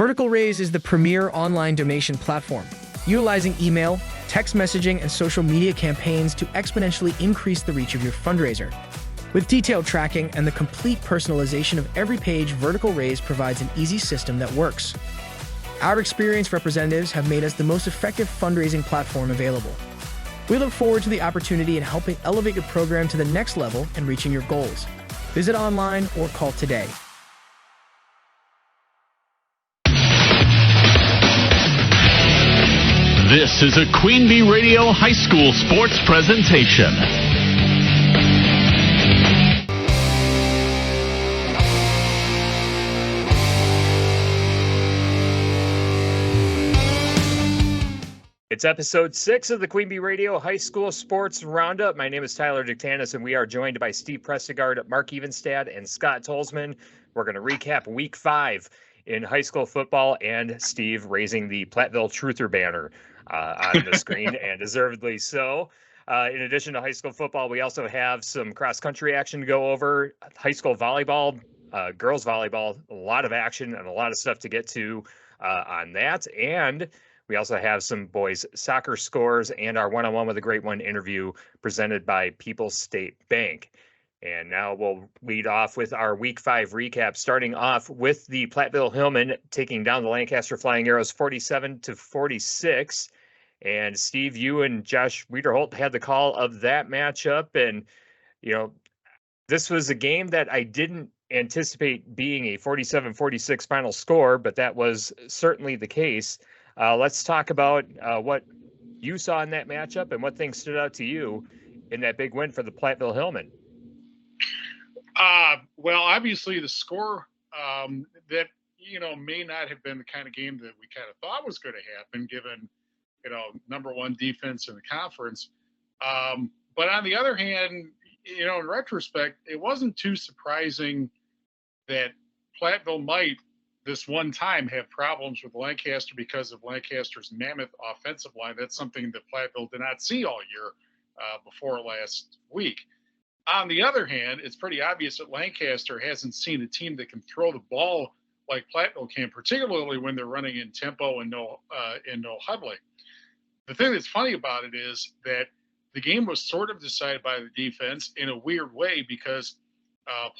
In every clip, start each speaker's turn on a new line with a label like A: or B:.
A: Vertical Raise is the premier online donation platform, utilizing email, text messaging, and social media campaigns to exponentially increase the reach of your fundraiser. With detailed tracking and the complete personalization of every page, Vertical Raise provides an easy system that works. Our experienced representatives have made us the most effective fundraising platform available. We look forward to the opportunity in helping elevate your program to the next level and reaching your goals. Visit online or call today.
B: This is a QueenB Radio High School Sports Presentation.
C: It's episode 6 of the QueenB Radio High School Sports Roundup. My name is Tyler Dictanis, and we are joined by Steve Prestigard, Mark Evenstad, and Scott Tolzman. We're going to recap Week 5 in high school football, and Steve raising the Platteville Truther banner on the screen, and deservedly so. In addition to high school football, we also have some cross-country action to go over, high school volleyball, girls volleyball, a lot of action and a lot of stuff to get to on that. And we also have some boys soccer scores and our one-on-one with a great one interview presented by People's State Bank. And now we'll lead off with our Week 5 recap, starting off with the Platteville Hillmen taking down the Lancaster Flying Arrows 47-46. And Steve, you and Josh Wiederholt had the call of that matchup. And, you know, this was a game that I didn't anticipate being a 47-46 final score, but that was certainly the case. Let's talk about what you saw in that matchup and what things stood out to you in that big win for the Platteville Hillmen.
D: Well, obviously the score that, may not have been the kind of game that we kind of thought was going to happen given, number one defense in the conference. But on the other hand, in retrospect, it wasn't too surprising that Platteville might this one time have problems with Lancaster because of Lancaster's mammoth offensive line. That's something that Platteville did not see all year before last week. On the other hand, it's pretty obvious that Lancaster hasn't seen a team that can throw the ball like Platteville can, particularly when they're running in tempo and no huddling. The thing that's funny about it is that the game was sort of decided by the defense in a weird way because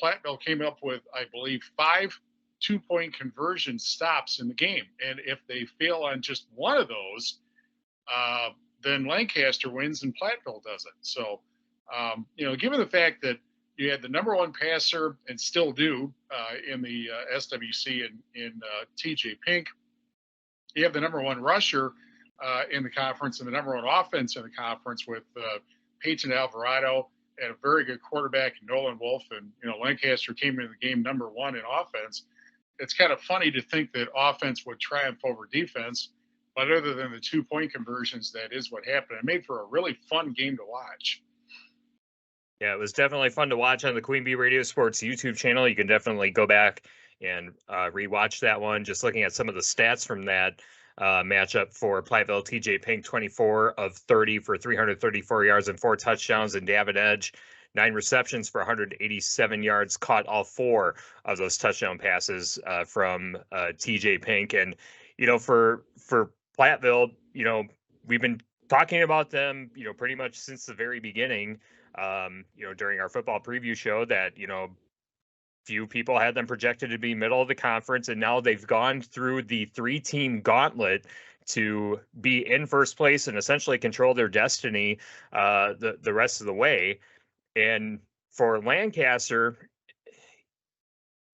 D: Platteville came up with, I believe, 5 two-point conversion stops in the game. And if they fail on just one of those, then Lancaster wins and Platteville doesn't. So, given the fact that you had the number one passer and still do in the SWC in TJ Pink, you have the number one rusher in the conference and the number one offense in the conference with Peyton Alvarado and a very good quarterback, Nolan Wolf, and Lancaster came into the game number one in offense. It's kind of funny to think that offense would triumph over defense, but other than the 2-point conversions, that is what happened. It made for a really fun game to watch.
C: Yeah, it was definitely fun to watch on the QueenB Radio Sports YouTube channel. You can definitely go back and rewatch that one. Just looking at some of the stats from that matchup for Platteville, TJ Pink, 24 of 30 for 334 yards and 4 touchdowns, and David Edge, 9 receptions for 187 yards, caught all 4 of those touchdown passes from TJ Pink. And, for Platteville, we've been talking about them, pretty much since the very beginning, during our football preview show that, few people had them projected to be middle of the conference, and now they've gone through the 3-team gauntlet to be in first place and essentially control their destiny the rest of the way. And for Lancaster,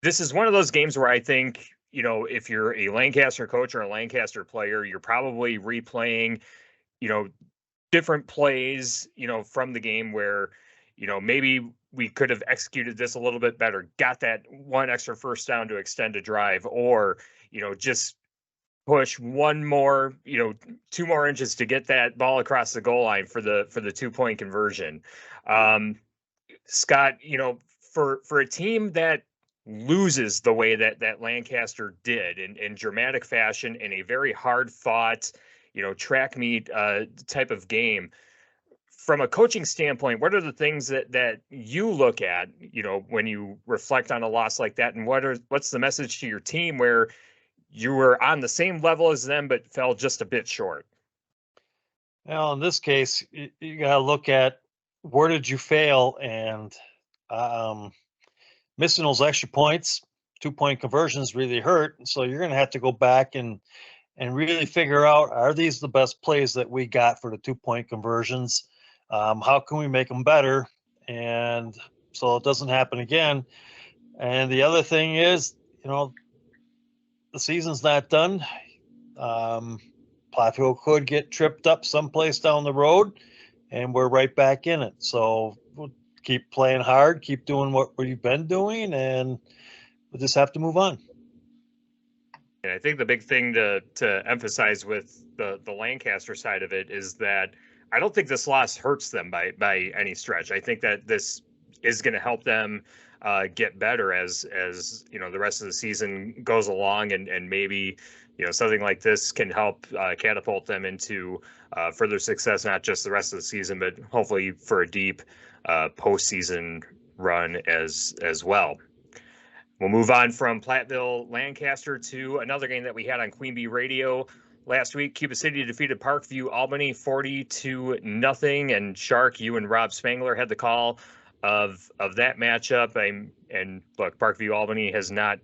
C: this is one of those games where I think, if you're a Lancaster coach or a Lancaster player, you're probably replaying, different plays, from the game where, maybe we could have executed this a little bit better, got that one extra first down to extend a drive, or, just push one more, 2 more inches to get that ball across the goal line for the 2-point conversion. Scott, for a team that loses the way that Lancaster did in dramatic fashion in a very hard fought, track meet type of game, from a coaching standpoint, what are the things that you look at, when you reflect on a loss like that, and what's the message to your team where you were on the same level as them, but fell just a bit short?
E: Well, in this case, you got to look at where did you fail, and missing those extra points, 2-point conversions really hurt. So you're going to have to go back and really figure out, are these the best plays that we got for the 2-point conversions? How can we make them better? And so it doesn't happen again. And the other thing is, the season's not done. Platteville could get tripped up someplace down the road, and we're right back in it. So we'll keep playing hard, keep doing what we've been doing, and we'll just have to move on.
C: And I think the big thing to emphasize with the Lancaster side of it is that I don't think this loss hurts them by any stretch. I think that this is going to help them get better as the rest of the season goes along, and maybe something like this can help catapult them into further success, not just the rest of the season, but hopefully for a deep postseason run as well. We'll move on from Platteville Lancaster to another game that we had on QueenB Radio last week. Cuba City defeated Parkview Albany 40-0, and Shark, you and Rob Spangler had the call of that matchup. And look, Parkview Albany has not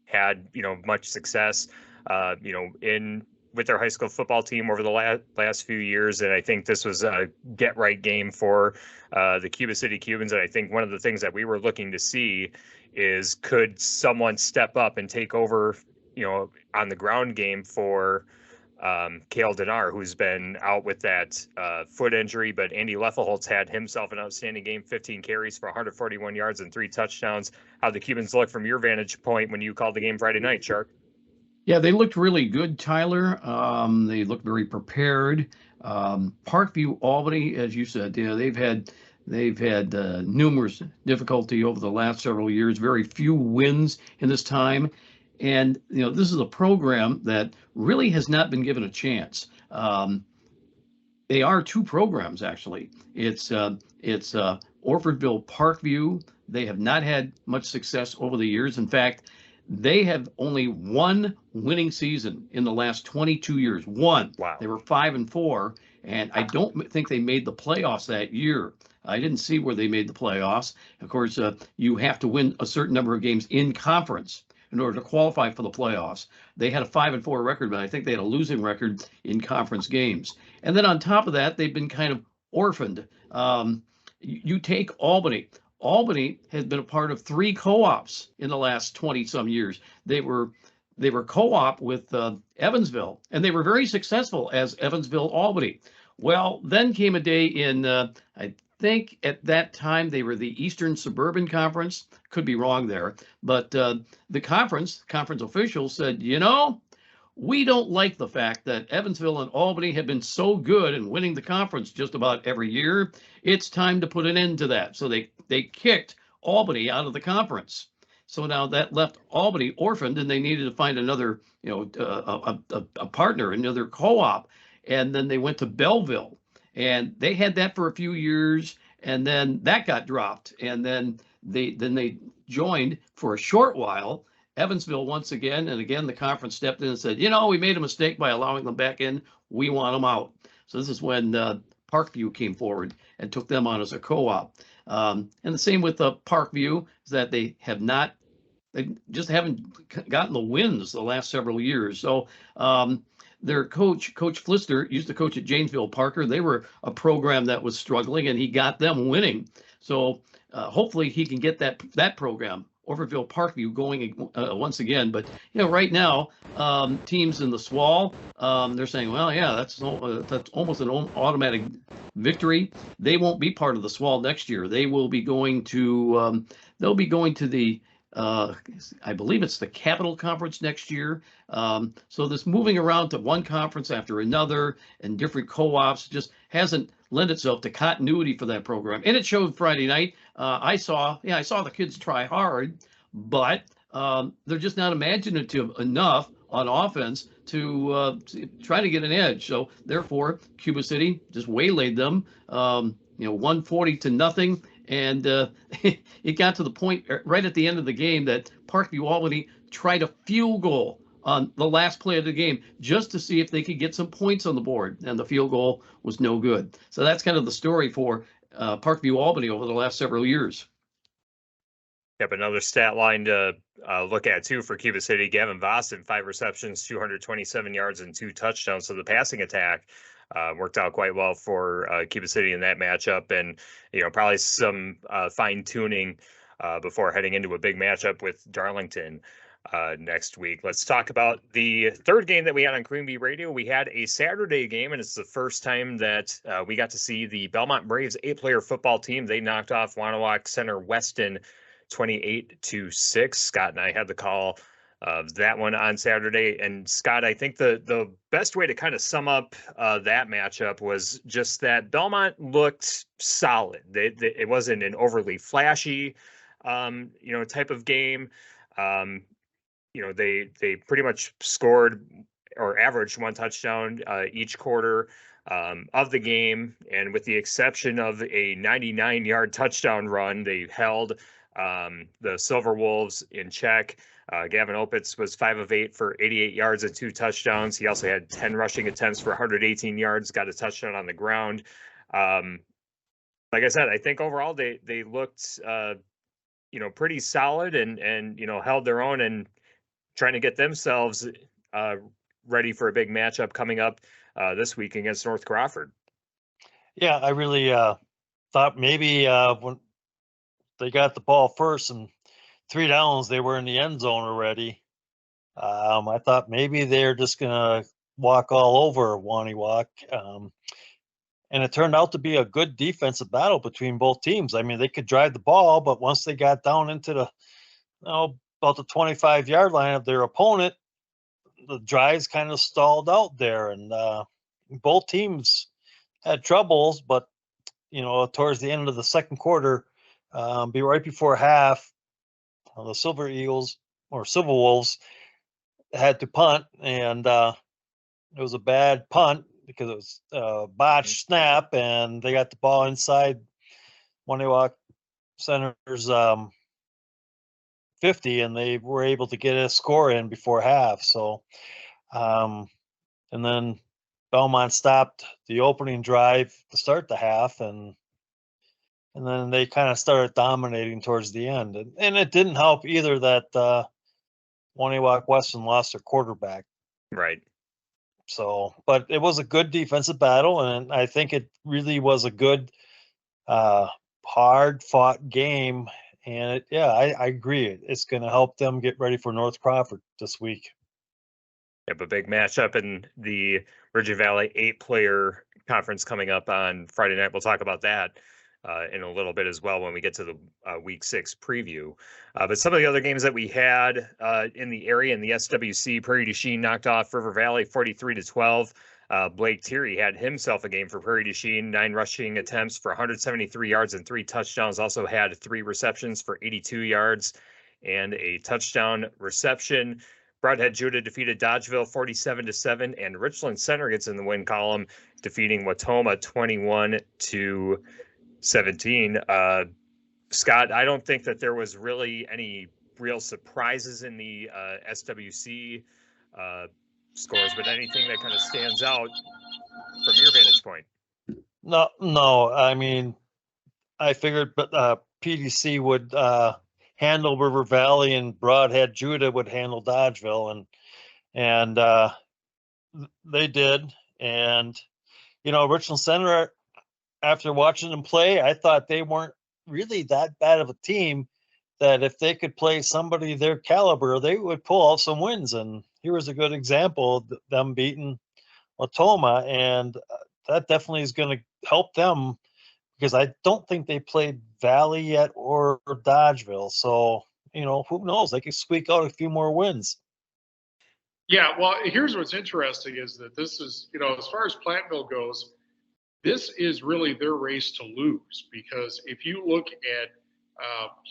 C: had much success with their high school football team over the last few years, and I think this was a get right game for the Cuba City Cubans. And I think one of the things that we were looking to see is, could someone step up and take over on the ground game for Cale Dinar, who's been out with that foot injury, but Andy Leffelholtz had himself an outstanding game, 15 carries for 141 yards and 3 touchdowns. How'd the Cubans look from your vantage point when you called the game Friday night, Shark?
F: Yeah, they looked really good, Tyler. They looked very prepared. Parkview Albany, as you said, they've had numerous difficulty over the last several years, very few wins in this time. And, this is a program that really has not been given a chance. They are two programs, actually. It's Orfordville Parkview. They have not had much success over the years. In fact, they have only one winning season in the last 22 years. One.
C: Wow.
F: They were 5-4, and I don't think they made the playoffs that year. I didn't see where they made the playoffs. Of course, you have to win a certain number of games in conference in order to qualify for the playoffs. They had a 5-4 record, but I think they had a losing record in conference games. And then on top of that, they've been kind of orphaned. You take Albany. Albany has been a part of 3 co-ops in the last 20-some years. They were co-op with Evansville, and they were very successful as Evansville Albany. Well, then came a day in, I think at that time they were the Eastern Suburban Conference. Could be wrong there. But the conference officials said, we don't like the fact that Evansville and Albany have been so good in winning the conference just about every year. It's time to put an end to that. So they kicked Albany out of the conference. So now that left Albany orphaned, and they needed to find another, a partner, another co-op. And then they went to Belleville, and they had that for a few years, and then that got dropped. And then they joined for a short while Evansville once again, and again the conference stepped in and said, we made a mistake by allowing them back in. We want them out. So this is when Parkview came forward and took them on as a co-op. And the same with Parkview is that they just haven't gotten the wins the last several years. So their coach Flister, used to coach at Janesville Parker. They were a program that was struggling, and he got them winning. So hopefully he can get that program, Orfordville Parkview, going once again. But right now, teams in the SWAL, they're saying, well, yeah, that's almost an automatic victory. They won't be part of the SWAL next year. They will be going to the I believe it's the Capital Conference next year. So this moving around to one conference after another and different co-ops just hasn't lent itself to continuity for that program. And it showed Friday night. I saw the kids try hard, but they're just not imaginative enough on offense to try to get an edge. So therefore, Cuba City just waylaid them, 140-0. And it got to the point right at the end of the game that Parkview Albany tried a field goal on the last play of the game just to see if they could get some points on the board, and the field goal was no good. So that's kind of the story for Parkview Albany over the last several years.
C: Yep, another stat line to look at too for Cuba City. Gavin Vossen, 5 receptions, 227 yards, and 2 touchdowns. So the passing attack worked out quite well for Cuba City in that matchup, and probably some fine tuning before heading into a big matchup with Darlington next week. Let's talk about the third game that we had on QueenB Radio. We had a Saturday game, and it's the first time that we got to see the Belmont Braves 8-player football team. They knocked off Wanawak Center Weston 28-6. Scott and I had the call of that one on Saturday. And Scott, I think the best way to kind of sum up that matchup was just that Belmont looked solid. It wasn't an overly flashy, type of game. They pretty much scored or averaged 1 touchdown each quarter of the game. And with the exception of a 99-yard touchdown run, they held the Silver Wolves in check. Gavin Opitz was 5 of 8 for 88 yards and 2 touchdowns. He also had 10 rushing attempts for 118 yards, got a touchdown on the ground. Like I said, I think overall they looked, pretty solid and held their own and trying to get themselves ready for a big matchup coming up this week against North Crawford. Yeah,
E: I really thought maybe when they got the ball first and 3 downs, they were in the end zone already. I thought maybe they're just going to walk all over Wanawak. And it turned out to be a good defensive battle between both teams. I mean, they could drive the ball, but once they got down into the, about the 25-yard line of their opponent, the drives kind of stalled out there. And both teams had troubles, but, towards the end of the second quarter, be right before half, the Silver Wolves had to punt, and it was a bad punt because it was a botched snap, and they got the ball inside Wanawak Center's 50, and they were able to get a score in before half. So, and then Belmont stopped the opening drive to start the half, and then they kind of started dominating towards the end. And it didn't help either that Wanawak Weston lost their quarterback.
C: Right.
E: So, but it was a good defensive battle, and I think it really was a good, hard-fought game. And I agree. It's going to help them get ready for North Crawford this week.
C: Yep, a big matchup in the Virgin Valley 8-player conference coming up on Friday night. We'll talk about that in a little bit as well when we get to the Week 6 preview. But some of the other games that we had in the area in the SWC, Prairie du Chien knocked off River Valley 43-12. Blake Thierry had himself a game for Prairie du Chien, 9 rushing attempts for 173 yards and 3 touchdowns. Also had 3 receptions for 82 yards and a touchdown reception. Broadhead Judah defeated Dodgeville 47-7, and Richland Center gets in the win column, defeating Watoma 21-17. Scott, I don't think that there was really any real surprises in the SWC scores, but anything that kind of stands out from your vantage point?
E: No. I mean, I figured PDC would handle River Valley, and Broadhead Judah would handle Dodgeville, and they did. And Richland Center, after watching them play, I thought they weren't really that bad of a team, that if they could play somebody their caliber, they would pull off some wins. And here was a good example of them beating Watoma, and that definitely is going to help them, because I don't think they played Valley yet or Dodgeville. So, who knows? They could squeak out a few more wins.
D: Yeah, well, here's what's interesting is that this is, as far as Platteville goes, this is really their race to lose, because if you look at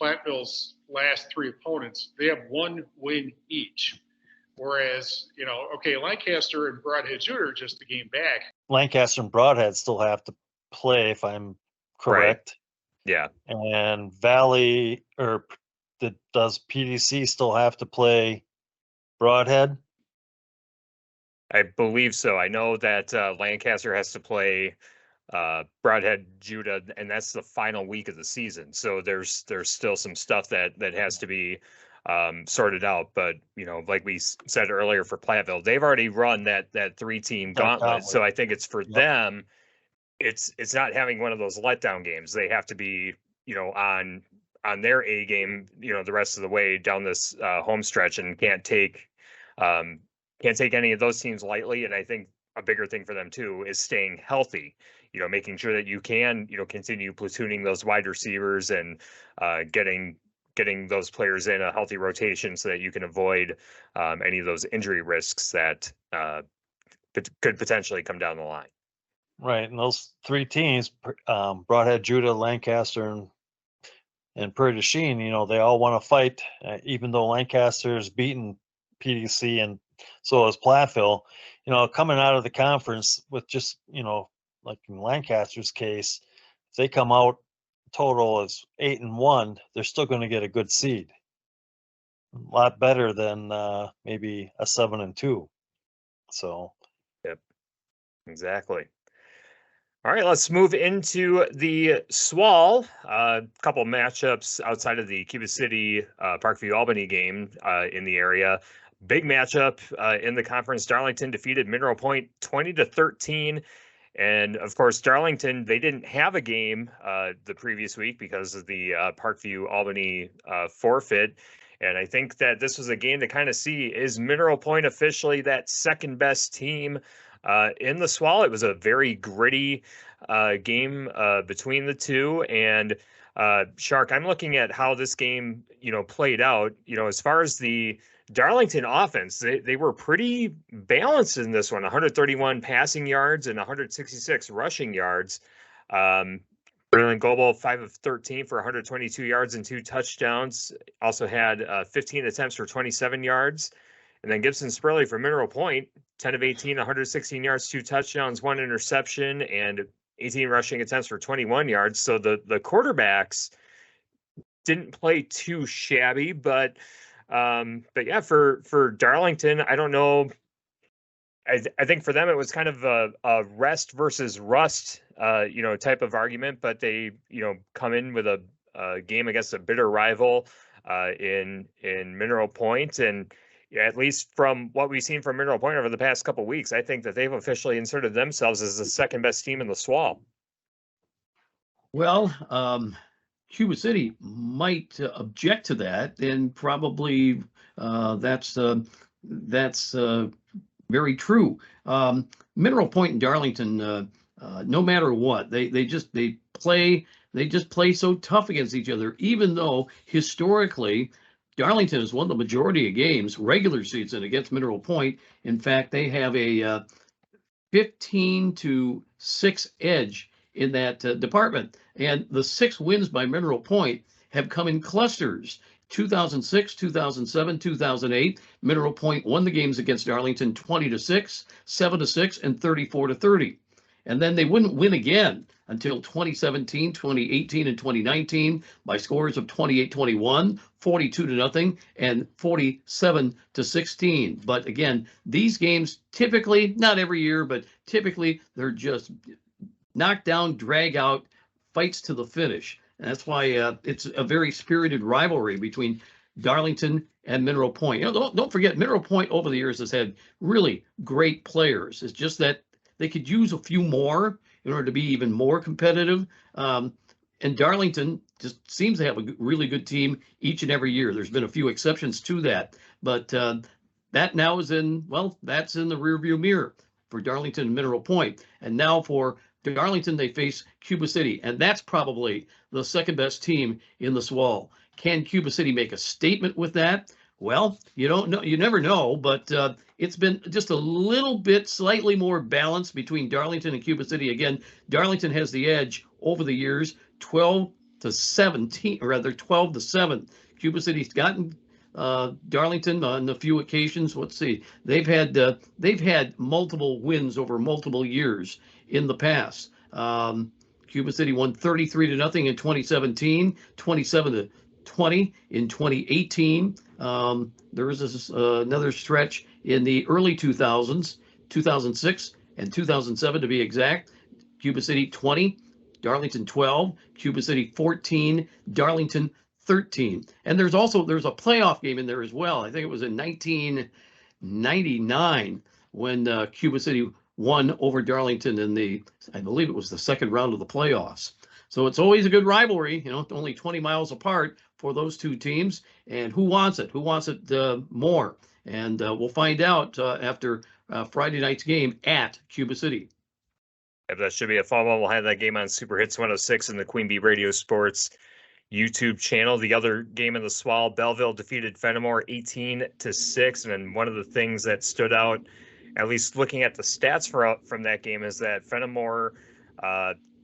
D: Platteville's last 3 opponents, they have 1 win each. Whereas, Lancaster and Broadhead Judah are just a game back.
E: Lancaster and Broadhead still have to play, if I'm correct.
C: Right. Yeah.
E: And Valley, does PDC still have to play Broadhead?
C: I believe so. I know that Lancaster has to play Broadhead Judah, and that's the final week of the season. So there's still some stuff that has to be sorted out. But like we said earlier for Platteville, they've already run that 3-team gauntlet. So I think it's for them. It's not having one of those letdown games. They have to be on their A game the rest of the way down this home stretch, and can't take any of those teams lightly. And I think a bigger thing for them too is staying healthy. Making sure that you can continue platooning those wide receivers and getting those players in a healthy rotation so that you can avoid any of those injury risks that could potentially come down the line.
E: Right, and those 3 teams, Broadhead, Judah, Lancaster, and Prairie du Chien, they all want to fight, even though Lancaster's beaten PDC and so is Platteville. Coming out of the conference with just, like in Lancaster's case, if they come out total as 8-1, they're still going to get a good seed. A lot better than maybe a 7-2. So.
C: Yep, exactly. All right, let's move into the SWAL. A couple matchups outside of the Cuba City Parkview Albany game in the area. Big matchup in the conference. Darlington defeated Mineral Point 20-13. And of course, Darlington, they didn't have a game the previous week because of the Parkview Albany forfeit. And I think that this was a game to kind of see, is Mineral Point officially that second best team in the SWAL? It was a very gritty game between the two. And Shark, I'm looking at how this game, played out. As far as the Darlington offense, they were pretty balanced in this one. 131 passing yards and 166 rushing yards. Braylon Goebel, 5 of 13 for 122 yards and 2 touchdowns. Also had 15 attempts for 27 yards. And then Gibson Spurley for Mineral Point, 10 of 18, 116 yards, 2 touchdowns, 1 interception, and 18 rushing attempts for 21 yards. So the quarterbacks didn't play too shabby, but yeah, for Darlington, I don't know. I think for them it was kind of a rest versus rust, type of argument. But they, come in with a game against a bitter rival in Mineral Point, and at least from what we've seen from Mineral Point over the past couple of weeks, I think that they've officially inserted themselves as the second best team in the SWAL.
F: Well, Cuba City might object to that, and probably that's very true. Mineral Point and Darlington, no matter what, they just play so tough against each other. Even though historically, Darlington has won the majority of games regular season against Mineral Point. In fact, they have a 15-6 edge in that department. And the 6 wins by Mineral Point have come in clusters. 2006, 2007, 2008, Mineral Point won the games against Darlington 20-6, 7-6, and 34-30. And then they wouldn't win again until 2017, 2018, and 2019 by scores of 28-21, 42-0, and 47-16. But again, these games typically, not every year, but typically they're just knockdown, drag out fights to the finish. And that's why it's a very spirited rivalry between Darlington and Mineral Point. Don't forget, Mineral Point over the years has had really great players. It's just that they could use a few more in order to be even more competitive. And Darlington just seems to have a really good team each and every year. There's been a few exceptions to that, but that now is that's in the rearview mirror for Darlington and Mineral Point. And now for Darlington, they face Cuba City, and that's probably the second best team in the SWAL. Can Cuba City make a statement with that? Well, you don't know. You never know, but it's been just a little bit slightly more balanced between Darlington and Cuba City. Again, Darlington has the edge over the years, 12-17, or rather 12-7. Cuba City's gotten Darlington on a few occasions. Let's see, they've had multiple wins over multiple years in the past. Cuba City won 33-0 in 2017, 27-20 in 2018. There was another stretch in the early 2000s, 2006 and 2007 to be exact. Cuba City 20, Darlington 12, Cuba City 14, Darlington 13. And there's a playoff game in there as well. I think it was in 1999 when Cuba City won over Darlington in I believe it was the second round of the playoffs. So it's always a good rivalry, only 20 miles apart for those two teams. And who wants it? Who wants it more? And we'll find out after Friday night's game at Cuba City.
C: Yeah, that should be a fun one. We'll have that game on Super Hits 106 and the QueenB Radio Sports YouTube channel. The other game in the SWAL, Belleville defeated Fennimore 18-6. And one of the things that stood out, at least looking at the stats from that game, is that Fennimore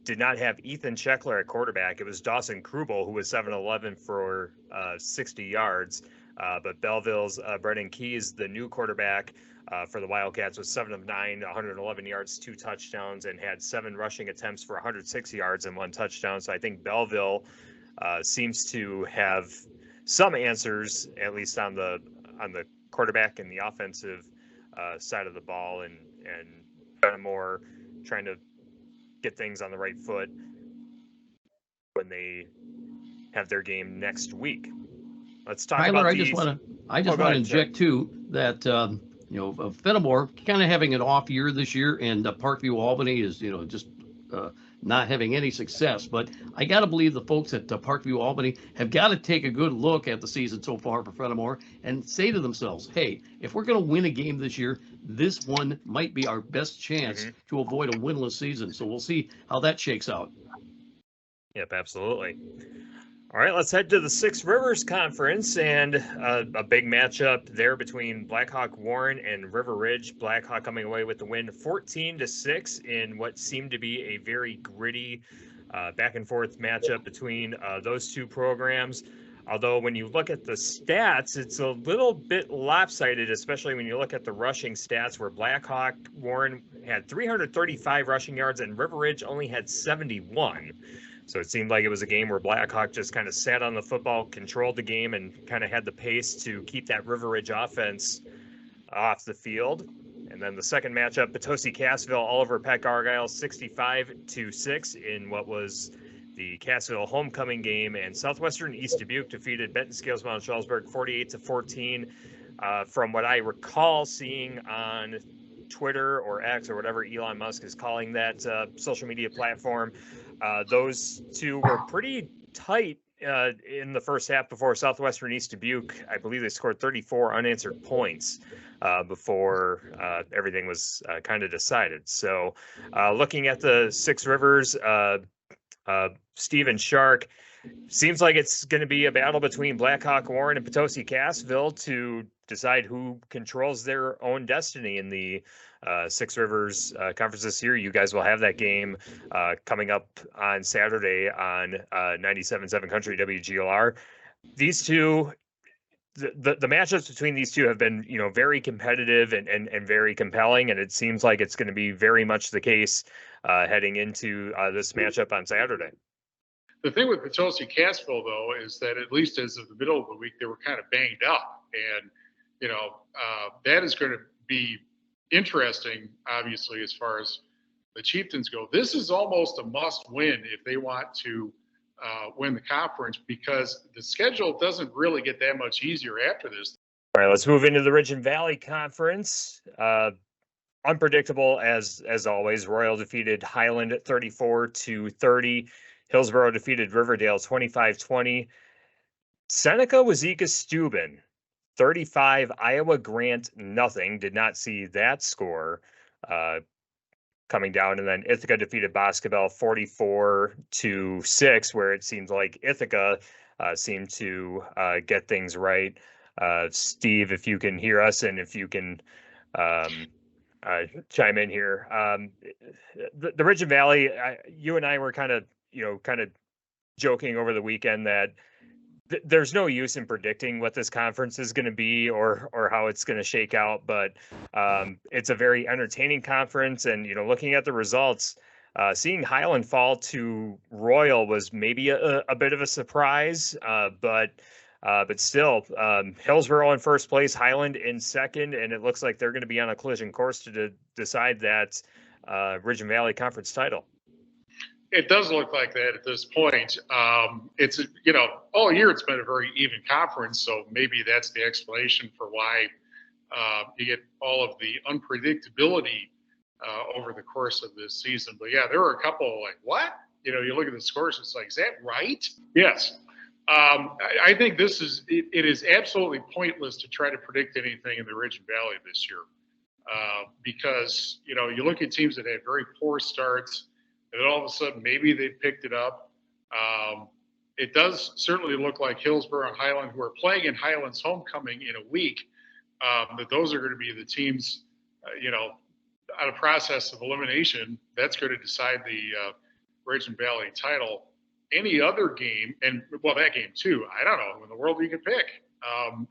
C: did not have Ethan Scheckler at quarterback. It was Dawson Krubel, who was 7-11 for 60 yards. But Belleville's Brendan Keys, the new quarterback for the Wildcats, was 7 of 9, 111 yards, 2 touchdowns, and had 7 rushing attempts for 106 yards and 1 touchdown. So I think Belleville seems to have some answers, at least on the quarterback and the offensive side of the ball, and Fennimore trying to get things on the right foot when they have their game next week. Let's talk
F: Tyler,
C: about
F: I just want to inject too that Fennimore kind of having an off year this year, and Parkview Albany is just not having any success. But I got to believe the folks at Parkview Albany have got to take a good look at the season so far for Fennimore and say to themselves, hey, if we're going to win a game this year, this one might be our best chance to avoid a winless season. So we'll see how that shakes out.
C: Yep, absolutely. All right, let's head to the Six Rivers Conference and a big matchup there between Blackhawk Warren and River Ridge. Blackhawk coming away with the win 14-6 in what seemed to be a very gritty back and forth matchup between those two programs. Although when you look at the stats, it's a little bit lopsided, especially when you look at the rushing stats, where Blackhawk Warren had 335 rushing yards and River Ridge only had 71. So it seemed like it was a game where Blackhawk just kind of sat on the football, controlled the game, and kind of had the pace to keep that River Ridge offense off the field. And then the second matchup, Potosi-Cassville, Oliver Peck Argyle, 65-6 in what was the Cassville homecoming game. And Southwestern East Dubuque defeated Benton Scales Mount Shellisburg 48-14. From what I recall seeing on Twitter or X or whatever Elon Musk is calling that social media platform, those two were pretty tight in the first half before Southwestern East Dubuque. I believe they scored 34 unanswered points before everything was kind of decided. So looking at the Six Rivers, Stephen Shark, seems like it's going to be a battle between Blackhawk Warren and Potosi-Cassville to decide who controls their own destiny in the Six Rivers Conference this year. You guys will have that game coming up on Saturday on 97.7 Country WGLR. These two, the matchups between these two have been, very competitive and very compelling, and it seems like it's going to be very much the case heading into this matchup on Saturday.
D: The thing with Potosi-Cassville, though, is that at least as of the middle of the week, they were kind of banged up. And, that is going to be interesting, obviously, as far as the Chieftains go. This is almost a must-win if they want to win the conference, because the schedule doesn't really get that much easier after this.
C: All right, let's move into the Ridge and Valley Conference. Unpredictable as always. Royal defeated Highland at 34-30. Hillsborough defeated Riverdale 25-20. Seneca-Wazeeka-Steuben 35. Iowa Grant nothing. Did not see that score coming down. And then Ithaca defeated Boscobel 44-6, where it seems like Ithaca seemed to get things right. Steve, if you can hear us and if you can chime in here. The Ridge and Valley, you and I were kind of joking over the weekend that there's no use in predicting what this conference is going to be or how it's going to shake out, but it's a very entertaining conference. And, looking at the results, seeing Highland fall to Royal was maybe a bit of a surprise, but But still, Hillsborough in first place, Highland in second, and it looks like they're going to be on a collision course to decide that Ridge and Valley Conference title.
D: It does look like that at this point. It's, all year it's been a very even conference, so maybe that's the explanation for why you get all of the unpredictability over the course of this season. But yeah, there were a couple like, what? You look at the scores, it's like, is that right? Yes. I think it is absolutely pointless to try to predict anything in the Ridge and Valley this year because, you look at teams that had very poor starts and then all of a sudden maybe they picked it up. It does certainly look like Hillsborough and Highland, who are playing in Highland's homecoming in a week, that those are going to be the teams, on a process of elimination, that's going to decide the Ridge and Valley title. Any other game, and well, that game too, I don't know, in the world you can pick.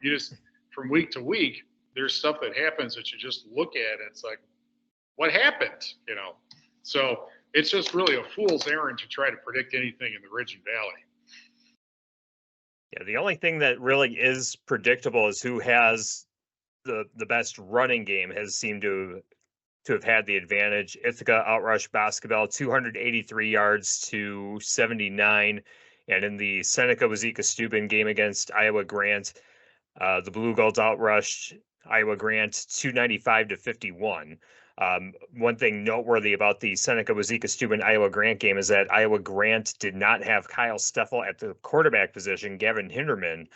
D: You just, from week to week, there's stuff that happens that you just look at and it's like, what happened? So it's just really a fool's errand to try to predict anything in the Ridge and Valley.
C: Yeah, the only thing that really is predictable is who has the best running game has seemed to have had the advantage. Ithaca outrushed basketball 283 yards to 79. And in the Seneca-Wazeeka-Steuben game against Iowa Grant, the Blue Golds outrushed Iowa Grant 295 to 51. One thing noteworthy about the Seneca-Wazeeka-Steuben Iowa Grant game is that Iowa Grant did not have Kyle Steffel at the quarterback position. Gavin Hinderman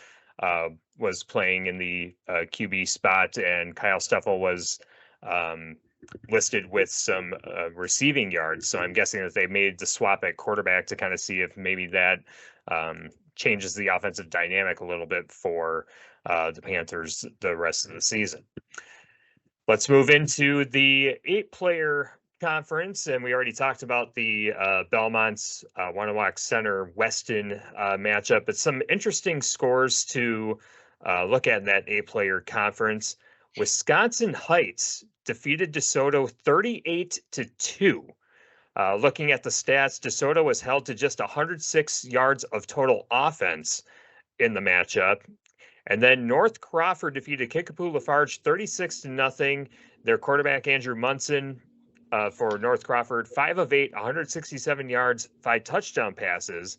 C: was playing in the QB spot, and Kyle Steffel was listed with some receiving yards. So I'm guessing that they made the swap at quarterback to kind of see if maybe that changes the offensive dynamic a little bit for the Panthers the rest of the season. Let's move into the 8-player conference, and we already talked about the Belmont's Wanawak Center Weston matchup, but some interesting scores to look at in that 8-player conference. Wisconsin Heights defeated DeSoto 38-2. Looking at the stats, DeSoto was held to just 106 yards of total offense in the matchup. And then North Crawford defeated Kickapoo Lafarge 36-0. Their quarterback, Andrew Munson, for North Crawford, 5 of 8, 167 yards, 5 touchdown passes.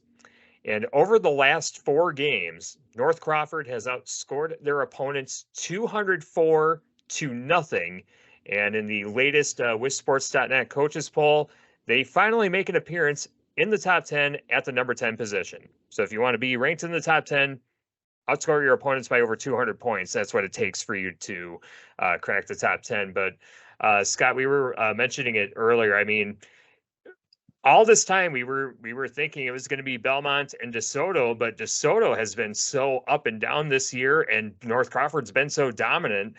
C: And over the last 4 games, North Crawford has outscored their opponents 204-0. And in the latest WisSports.net coaches poll, they finally make an appearance in the top 10 at the number 10 position. So if you want to be ranked in the top 10, outscore your opponents by over 200 points. That's what it takes for you to crack the top 10. But Scott, we were mentioning it earlier. I mean, all this time we were thinking it was going to be Belmont and DeSoto, but DeSoto has been so up and down this year, and North Crawford's been so dominant.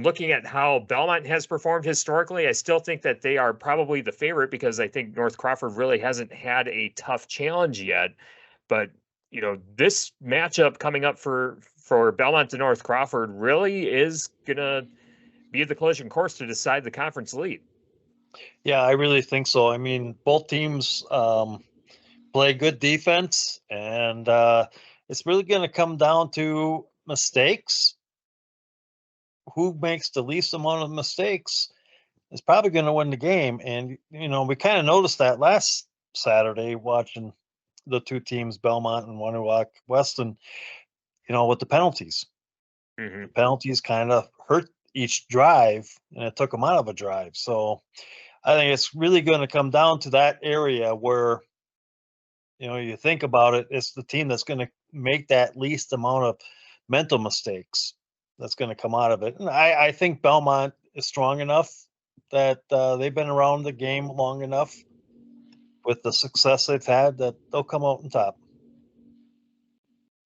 C: Looking at how Belmont has performed historically, I still think that they are probably the favorite because I think North Crawford really hasn't had a tough challenge yet. But this matchup coming up for Belmont to North Crawford really is gonna be the collision course to decide the conference lead.
E: Yeah, I really think so. I mean, both teams play good defense, and it's really going to come down to mistakes. Who makes the least amount of mistakes is probably going to win the game. And, we kind of noticed that last Saturday watching the two teams, Belmont and Wanawak Weston, with the penalties. Mm-hmm. The penalties kind of hurt each drive, and it took them out of a drive. So I think it's really going to come down to that area where, you think about it, it's the team that's going to make that least amount of mental mistakes that's going to come out of it. And I think Belmont is strong enough that they've been around the game long enough with the success they've had that they'll come out on top.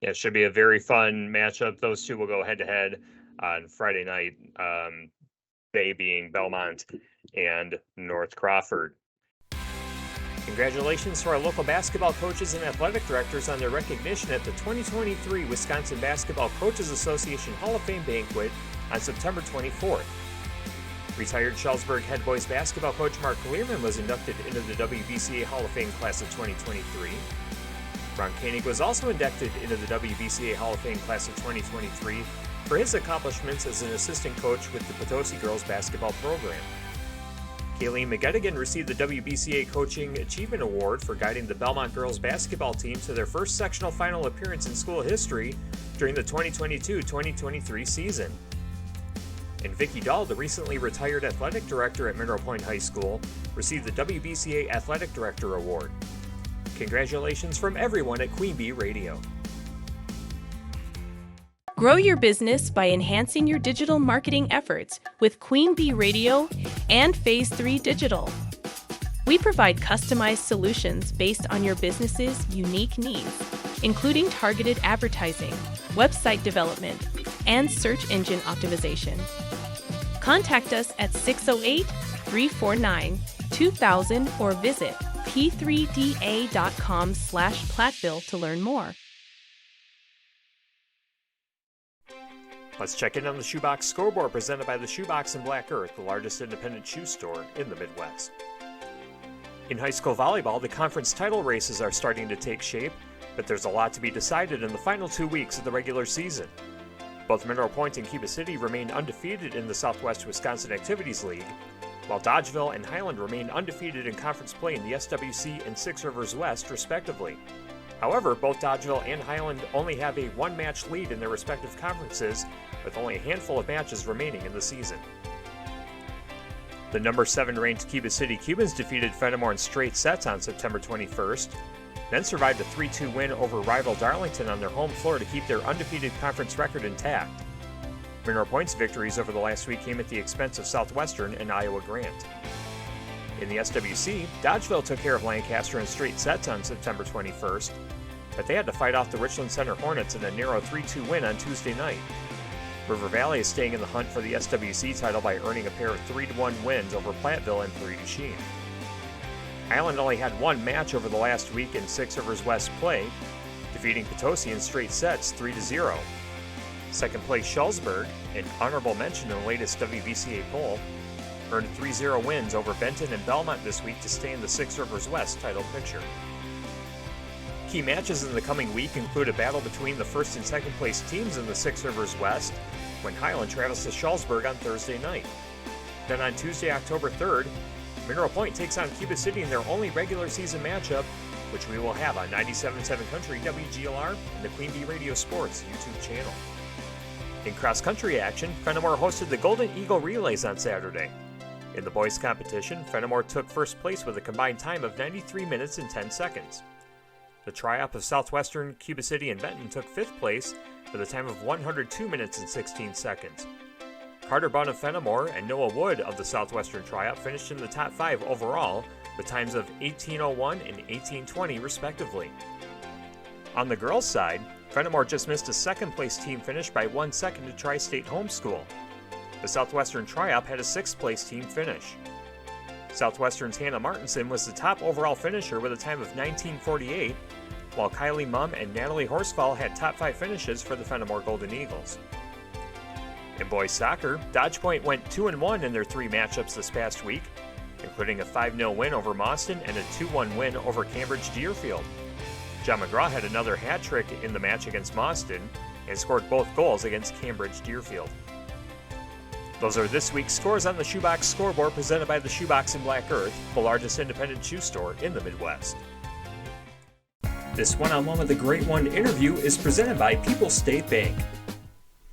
C: Yeah, it should be a very fun matchup. Those two will go head-to-head on Friday night, they being Belmont and North Crawford. Congratulations to our local basketball coaches and athletic directors on their recognition at the 2023 Wisconsin Basketball Coaches Association Hall of Fame Banquet on September 24th. Retired Schellsburg head boys basketball coach Mark Learman was inducted into the WBCA Hall of Fame class of 2023. Ron Koenig was also inducted into the WBCA Hall of Fame Class of 2023 for his accomplishments as an assistant coach with the Potosi girls basketball program. Kayleen McGettigan received the WBCA Coaching Achievement Award for guiding the Belmont girls basketball team to their first sectional final appearance in school history during the 2022-2023 season. And Vicki Dahl, the recently retired athletic director at Mineral Point High School, received the WBCA Athletic Director Award. Congratulations from everyone at QueenB Radio.
G: Grow your business by enhancing your digital marketing efforts with QueenB Radio and Phase 3 Digital. We provide customized solutions based on your business's unique needs, including targeted advertising, website development, and search engine optimization. Contact us at 608-349-2000 or visit p3da.com/platbill to learn more.
C: Let's check in on the Shoebox Scoreboard presented by the Shoebox in Black Earth, the largest independent shoe store in the Midwest. In high school volleyball, the conference title races are starting to take shape, but there's a lot to be decided in the final 2 weeks of the regular season. Both Mineral Point and Cuba City remain undefeated in the Southwest Wisconsin Activities League, while Dodgeville and Highland remain undefeated in conference play in the SWC and Six Rivers West, respectively. However, both Dodgeville and Highland only have a one-match lead in their respective conferences, with only a handful of matches remaining in the season. The number 7 ranked Cuba City Cubans defeated Fennimore in straight sets on September 21st, then survived a 3-2 win over rival Darlington on their home floor to keep their undefeated conference record intact. Mineral Point's victories over the last week came at the expense of Southwestern and Iowa Grant. In the SWC, Dodgeville took care of Lancaster in straight sets on September 21st, but they had to fight off the Richland Center Hornets in a narrow 3-2 win on Tuesday night. River Valley is staying in the hunt for the SWC title by earning a pair of 3-1 wins over Platteville and Prairie du Chien. Highland only had one match over the last week in Six Rivers West play, defeating Potosi in straight sets 3-0. Second place Schulzberg, an honorable mention in the latest WBCA poll, earned 3-0 wins over Benton and Belmont this week to stay in the Six Rivers West title picture. Key matches in the coming week include a battle between the first and second place teams in the Six Rivers West, when Highland travels to Schulzberg on Thursday night. Then on Tuesday, October 3rd, Mineral Point takes on Cuba City in their only regular season matchup, which we will have on 97.7 Country WGLR and the QueenB Radio Sports YouTube channel. In cross-country action, Fennimore hosted the Golden Eagle Relays on Saturday. In the boys' competition, Fennimore took first place with a combined time of 93 minutes and 10 seconds. The Triumph of Southwestern, Cuba City, and Benton took fifth place with a time of 102 minutes and 16 seconds. Carter Bunn of Fennimore and Noah Wood of the Southwestern Triumph finished in the top 5 overall with times of 18:01 and 18:20 respectively. On the girls' side, Fennimore just missed a second-place team finish by 1 second to Tri-State Homeschool. The Southwestern Triumph had a sixth-place team finish. Southwestern's Hannah Martinson was the top overall finisher with a time of 19:48, while Kylie Mumm and Natalie Horsfall had top 5 finishes for the Fennimore Golden Eagles. In boys soccer, Dodge Point went 2-1 in their 3 matchups this past week, including a 5-0 win over Mauston and a 2-1 win over Cambridge Deerfield. John McGraw had another hat trick in the match against Mauston and scored both goals against Cambridge Deerfield. Those are this week's scores on the Shoebox Scoreboard presented by the Shoebox in Black Earth, the largest independent shoe store in the Midwest. This one-on-one with the Great One interview is presented by People's State Bank.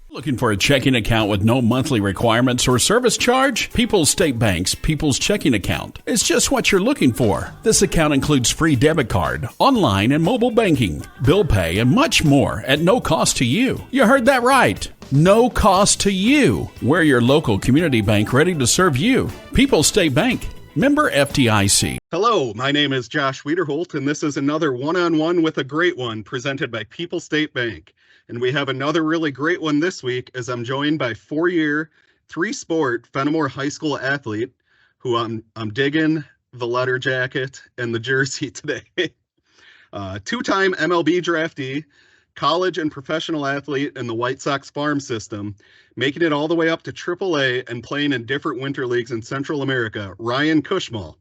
B: Looking for a checking account with no monthly requirements or service charge? People's State Bank's People's Checking Account is just what you're looking for. This account includes free debit card, online and mobile banking, bill pay, and much more at no cost to you. You heard that right. No cost to you. We're your local community bank ready to serve you. People's State Bank. Member FDIC.
H: Hello, my name is Josh Wiederholt, and this is another one-on-one with a Great One presented by People's State Bank. And we have another really great one this week as I'm joined by 4-year, 3-sport Fennimore High School athlete who I'm digging the letter jacket and the jersey today. 2-time MLB draftee, college and professional athlete in the White Sox farm system, making it all the way up to AAA and playing in different winter leagues in Central America, Ryan Kussmaul.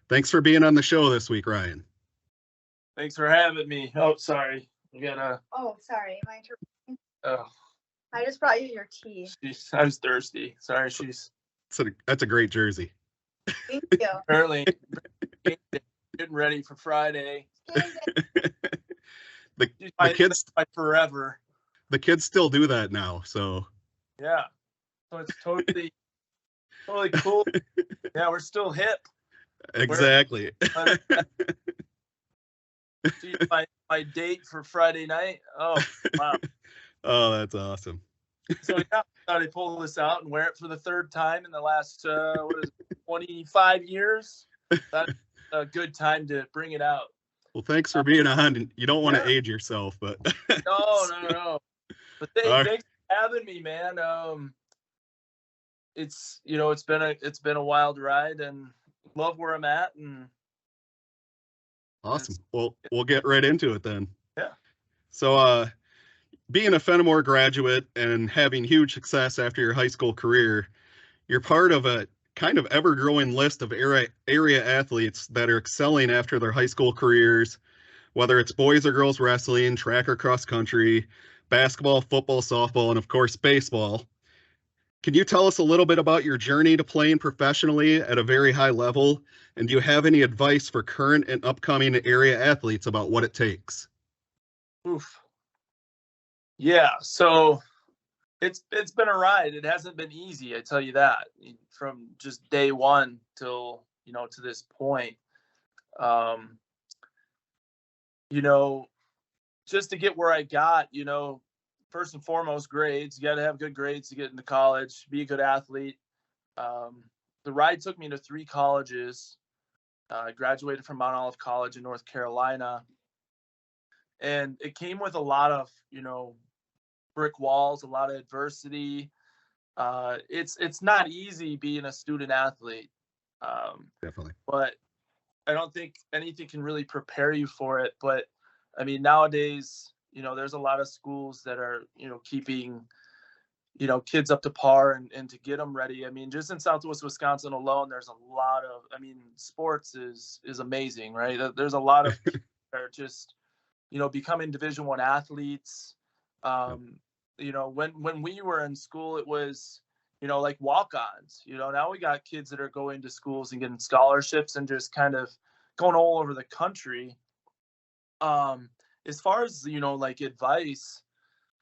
H: Thanks for being on the show this week, Ryan.
I: Thanks for having me. Oh, sorry. You gotta.
J: Oh, sorry. Am I interrupting?
I: Oh,
J: I just brought you your tea.
I: I was thirsty. Sorry, she's
H: That's a great jersey.
J: Thank you.
I: apparently getting ready for Friday.
H: The
I: My
H: kids
I: forever.
H: the kids still do that now, so
I: Yeah. So it's totally cool. Yeah, we're still hip.
H: exactly.
I: See my date for Friday night. Oh, wow.
H: Oh, that's awesome.
I: So yeah, I thought I'd pull this out and wear it for the third time in the last 25 years. That's a good time to bring it out.
H: Well, thanks for being on. You don't want to
I: Yeah.
H: age yourself, but
I: No. But thanks for having me, man. It's it's been a wild ride, and love where I'm at, and
H: awesome. Well, we'll get right into it then.
I: Yeah.
H: So, being a Fennimore graduate and having huge success after your high school career, you're part of a kind of ever-growing list of area athletes that are excelling after their high school careers, whether it's boys or girls wrestling, track or cross country, basketball, football, softball, and of course, baseball. Can you tell us a little bit about your journey to playing professionally at a very high level? And do you have any advice for current and upcoming area athletes about what it takes?
I: oof. Yeah, so it's been a ride. It hasn't been easy, I tell you that, from just day one till to this point. Just to get where I got, first and foremost, grades. You got to have good grades to get into college, be a good athlete. The ride took me to 3 colleges. I graduated from Mount Olive College in North Carolina. And it came with a lot of, brick walls, a lot of adversity. It's not easy being a student athlete.
H: Definitely.
I: But I don't think anything can really prepare you for it. But I mean, nowadays, there's a lot of schools that are, keeping, kids up to par and to get them ready. I mean, just in Southwest Wisconsin alone, there's a lot of, sports is amazing, right? There's a lot of kids that are just, becoming Division I athletes. When we were in school, it was, like walk-ons. Now we got kids that are going to schools and getting scholarships and just kind of going all over the country. As far as, like advice,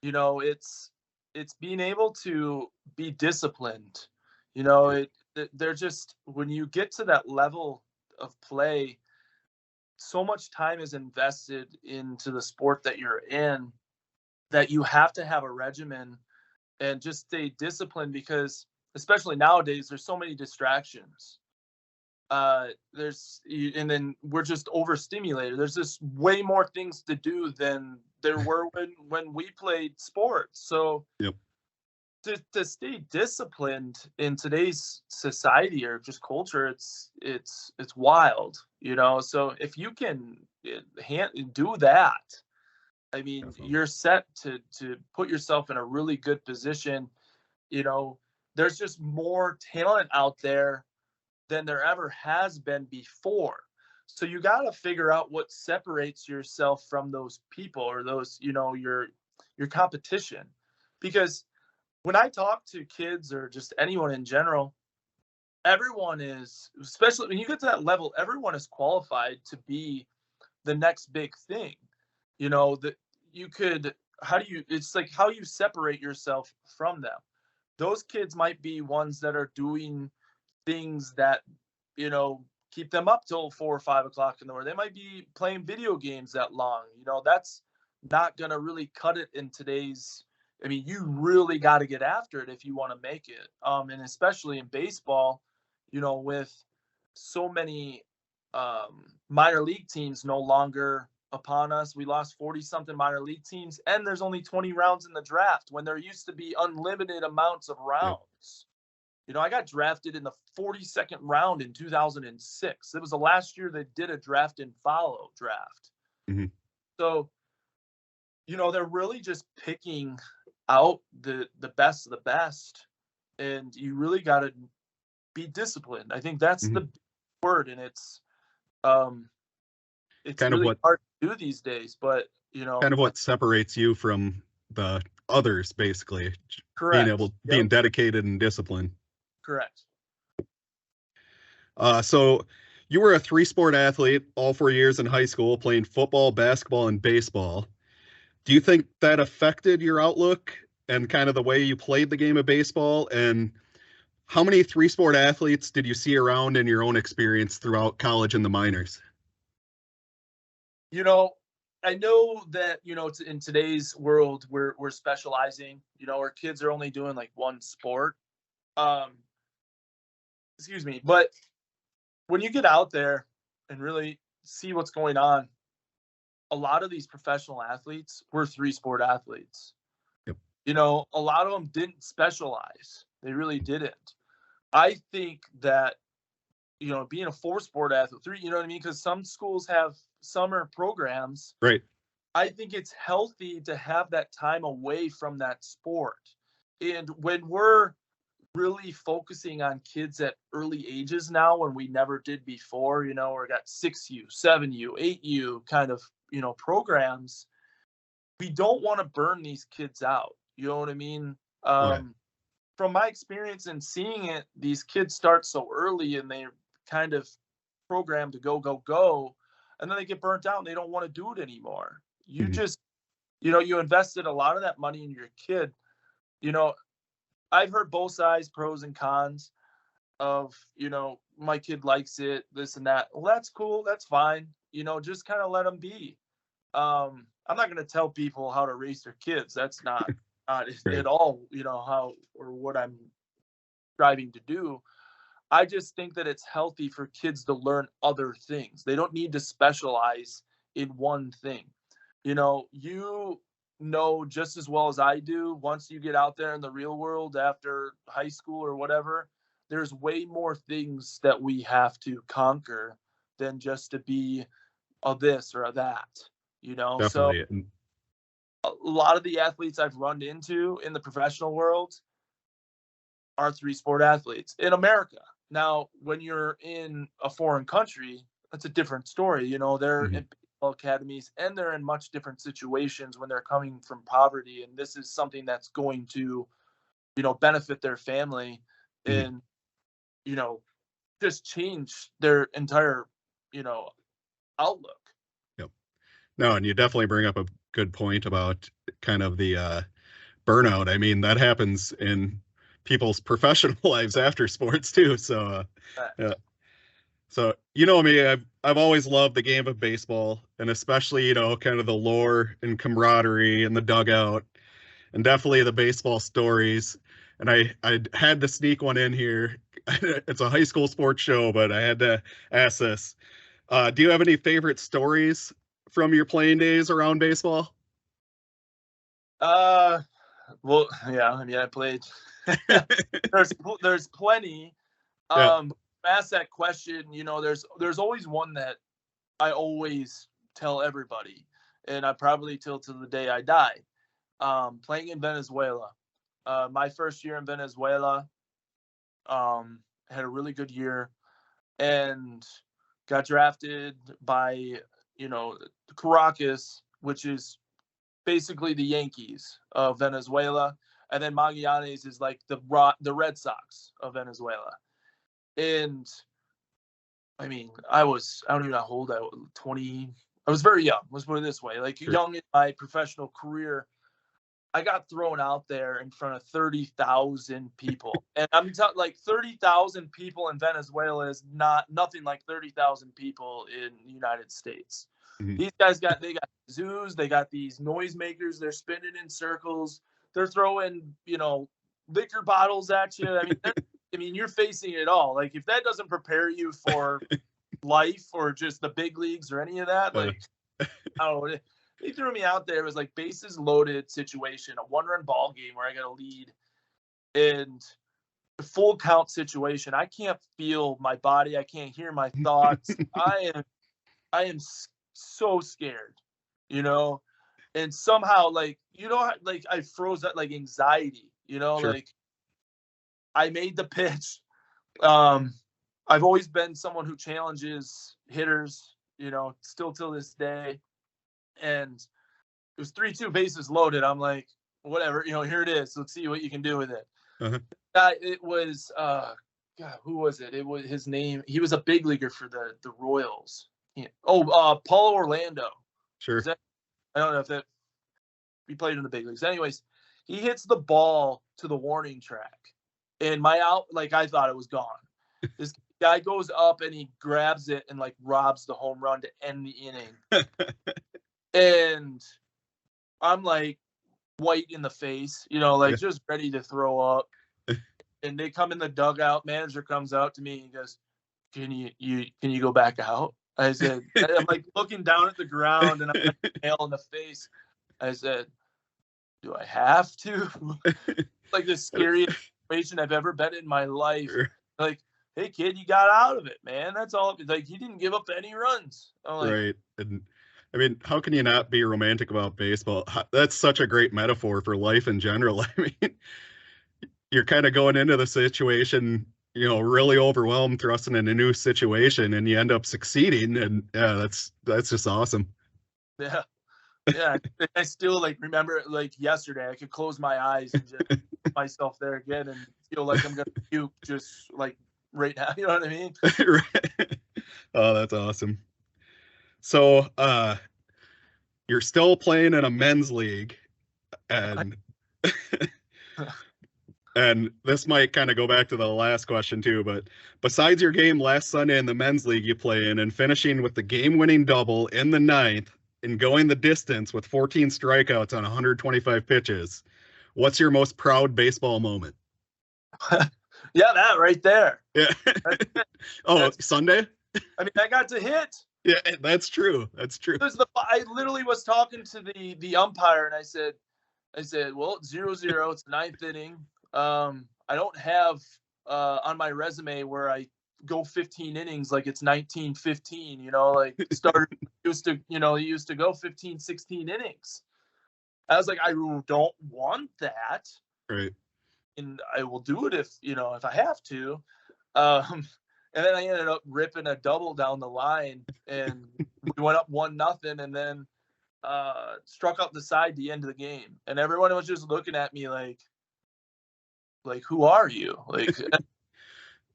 I: it's being able to be disciplined. They're just, when you get to that level of play, so much time is invested into the sport that you're in that you have to have a regimen and just stay disciplined, because especially nowadays, there's so many distractions. And then we're just overstimulated. There's just way more things to do than there were when we played sports. So
H: yep.
I: To stay disciplined in today's society or just culture, it's wild, So if you can do that,
H: Definitely.
I: You're set to put yourself in a really good position. There's just more talent out there than there ever has been before. So you got to figure out what separates yourself from those people or those, your competition. Because when I talk to kids or just anyone in general, everyone is, especially when you get to that level, everyone is qualified to be the next big thing. That you could, it's like how you separate yourself from them. Those kids might be ones that are doing things that, keep them up till 4 or 5 o'clock in the morning. They might be playing video games that long. That's not going to really cut it in today's, you really got to get after it if you want to make it. And especially in baseball, with so many minor league teams no longer upon us. We lost 40-something minor league teams, and there's only 20 rounds in the draft when there used to be unlimited amounts of rounds. I got drafted in the 42nd round in 2006. It was the last year they did a draft and follow draft.
H: Mm-hmm.
I: So, they're really just picking out the best of the best, and you really got to be disciplined. I think that's the word, and it's
H: kind
I: really
H: of
I: hard do these days. But
H: Kind of what separates you from the others, basically.
I: correct.
H: Being dedicated and disciplined.
I: Correct.
H: So you were a 3-sport athlete all 4 years in high school, playing football, basketball, and baseball. Do you think that affected your outlook and kind of the way you played the game of baseball? And how many 3-sport athletes did you see around in your own experience throughout college and the minors?
I: I know that, in today's world, we're specializing, our kids are only doing like one sport. Excuse me. But when you get out there and really see what's going on, a lot of these professional athletes were 3-sport athletes.
H: Yep.
I: A lot of them didn't specialize. They really didn't. I think that, being a 4-sport athlete, 3, you know what I mean? Because some schools have summer programs.
H: Right.
I: I think it's healthy to have that time away from that sport. And when we're really focusing on kids at early ages now, when we never did before, we got 6U, 7U, 8U kind of, programs, we don't want to burn these kids out. You know what I mean? From my experience and seeing it, these kids start so early and they're kind of programmed to go, and then they get burnt out and they don't want to do it anymore. You just, you invested a lot of that money in your kid. I've heard both sides, pros and cons of, my kid likes it, this and that. Well, that's cool. That's fine. Just kind of let them be. I'm not going to tell people how to raise their kids. That's not at all, how or what I'm striving to do. I just think that it's healthy for kids to learn other things. They don't need to specialize in one thing. You know just as well as I do, once you get out there in the real world after high school or whatever, there's way more things that we have to conquer than just to be a this or a that,
H: Definitely.
I: So a lot of the athletes I've run into in the professional world are 3-sport athletes in America. Now, when you're in a foreign country, that's a different story. They're in academies and they're in much different situations when they're coming from poverty. And this is something that's going to, benefit their family and, just change their entire, outlook.
H: Yep. No, and you definitely bring up a good point about kind of the burnout. I mean, that happens in people's professional lives after sports too. So, yeah. So, me, I've always loved the game of baseball, and especially, kind of the lore and camaraderie and the dugout, and definitely the baseball stories. And I had to sneak one in here. It's a high school sports show, but I had to ask this. Do you have any favorite stories from your playing days around baseball?
I: Well, yeah, I mean, I played. There's plenty. Ask that question, there's always one that I always tell everybody, and I probably till to the day I die. Playing in Venezuela. My first year in Venezuela, had a really good year and got drafted by, Caracas, which is basically the Yankees of Venezuela. And then Magallanes is like the Red Sox of Venezuela. And I mean, I don't even know how old I was, 20. I was very young. Let's put it this way. Like young in my professional career, I got thrown out there in front of 30,000 people. And I'm talking like 30,000 people in Venezuela is nothing like 30,000 people in the United States. These guys they got zoos, they got these noisemakers, they're spinning in circles, they're throwing, liquor bottles at you. I mean, you're facing it all. Like, if that doesn't prepare you for life or just the big leagues or any of that, like, I don't know. They threw me out there. It was like bases loaded situation, a 1-run ball game where I got a lead, and a full count situation. I can't feel my body. I can't hear my thoughts. I am so scared, and somehow, like, like I froze at like anxiety,
H: Sure.
I: like I made the pitch. I've always been someone who challenges hitters, still till this day. and it was 3-2 bases loaded. I'm like, whatever, here it is. Let's see what you can do with it.
H: Uh-huh.
I: It was, God, who was it? It was his name. He was a big leaguer for the Royals. Paulo Orlando.
H: Sure.
I: I don't know if that he played in the big leagues. Anyways, he hits the ball to the warning track, and I thought it was gone. This guy goes up and he grabs it and robs the home run to end the inning. And I'm like white in the face, just ready to throw up. And they come in the dugout. Manager comes out to me and he goes, "Can you go back out?" I said, I'm looking down at the ground and I'm nail in the face. I said, "Do I have to?" The scariest situation I've ever been in my life. Hey kid, you got out of it, man. That's all. He didn't give up any runs.
H: Right. And I mean, how can you not be romantic about baseball? That's such a great metaphor for life in general. I mean, you're kind of going into the situation, really overwhelmed, thrusting in a new situation, and you end up succeeding. And yeah, that's just awesome.
I: Yeah. Yeah. I still remember it like yesterday. I could close my eyes and just put myself there again and feel like I'm going to puke just right now. You know what I mean?
H: Right. Oh, that's awesome. So, you're still playing in a men's league, and and this might kind of go back to the last question too, but besides your game last Sunday in the men's league you play in and finishing with the game-winning double in the 9th and going the distance with 14 strikeouts on 125 pitches, what's your most proud baseball moment?
I: Yeah, that right there.
H: Yeah. Sunday?
I: I mean, I got to hit.
H: Yeah, that's true. That's true.
I: I literally was talking to the umpire and I said, well, it's 0-0. It's the 9th inning. I don't have on my resume where I go 15 innings like it's 1915. Starter used to go 15, 16 innings. I was like, I don't want that.
H: Right.
I: And I will do it if I have to. And then I ended up ripping a double down the line, and we went up 1-0, and then struck out the side the end of the game. And everyone was just looking at me like who are you?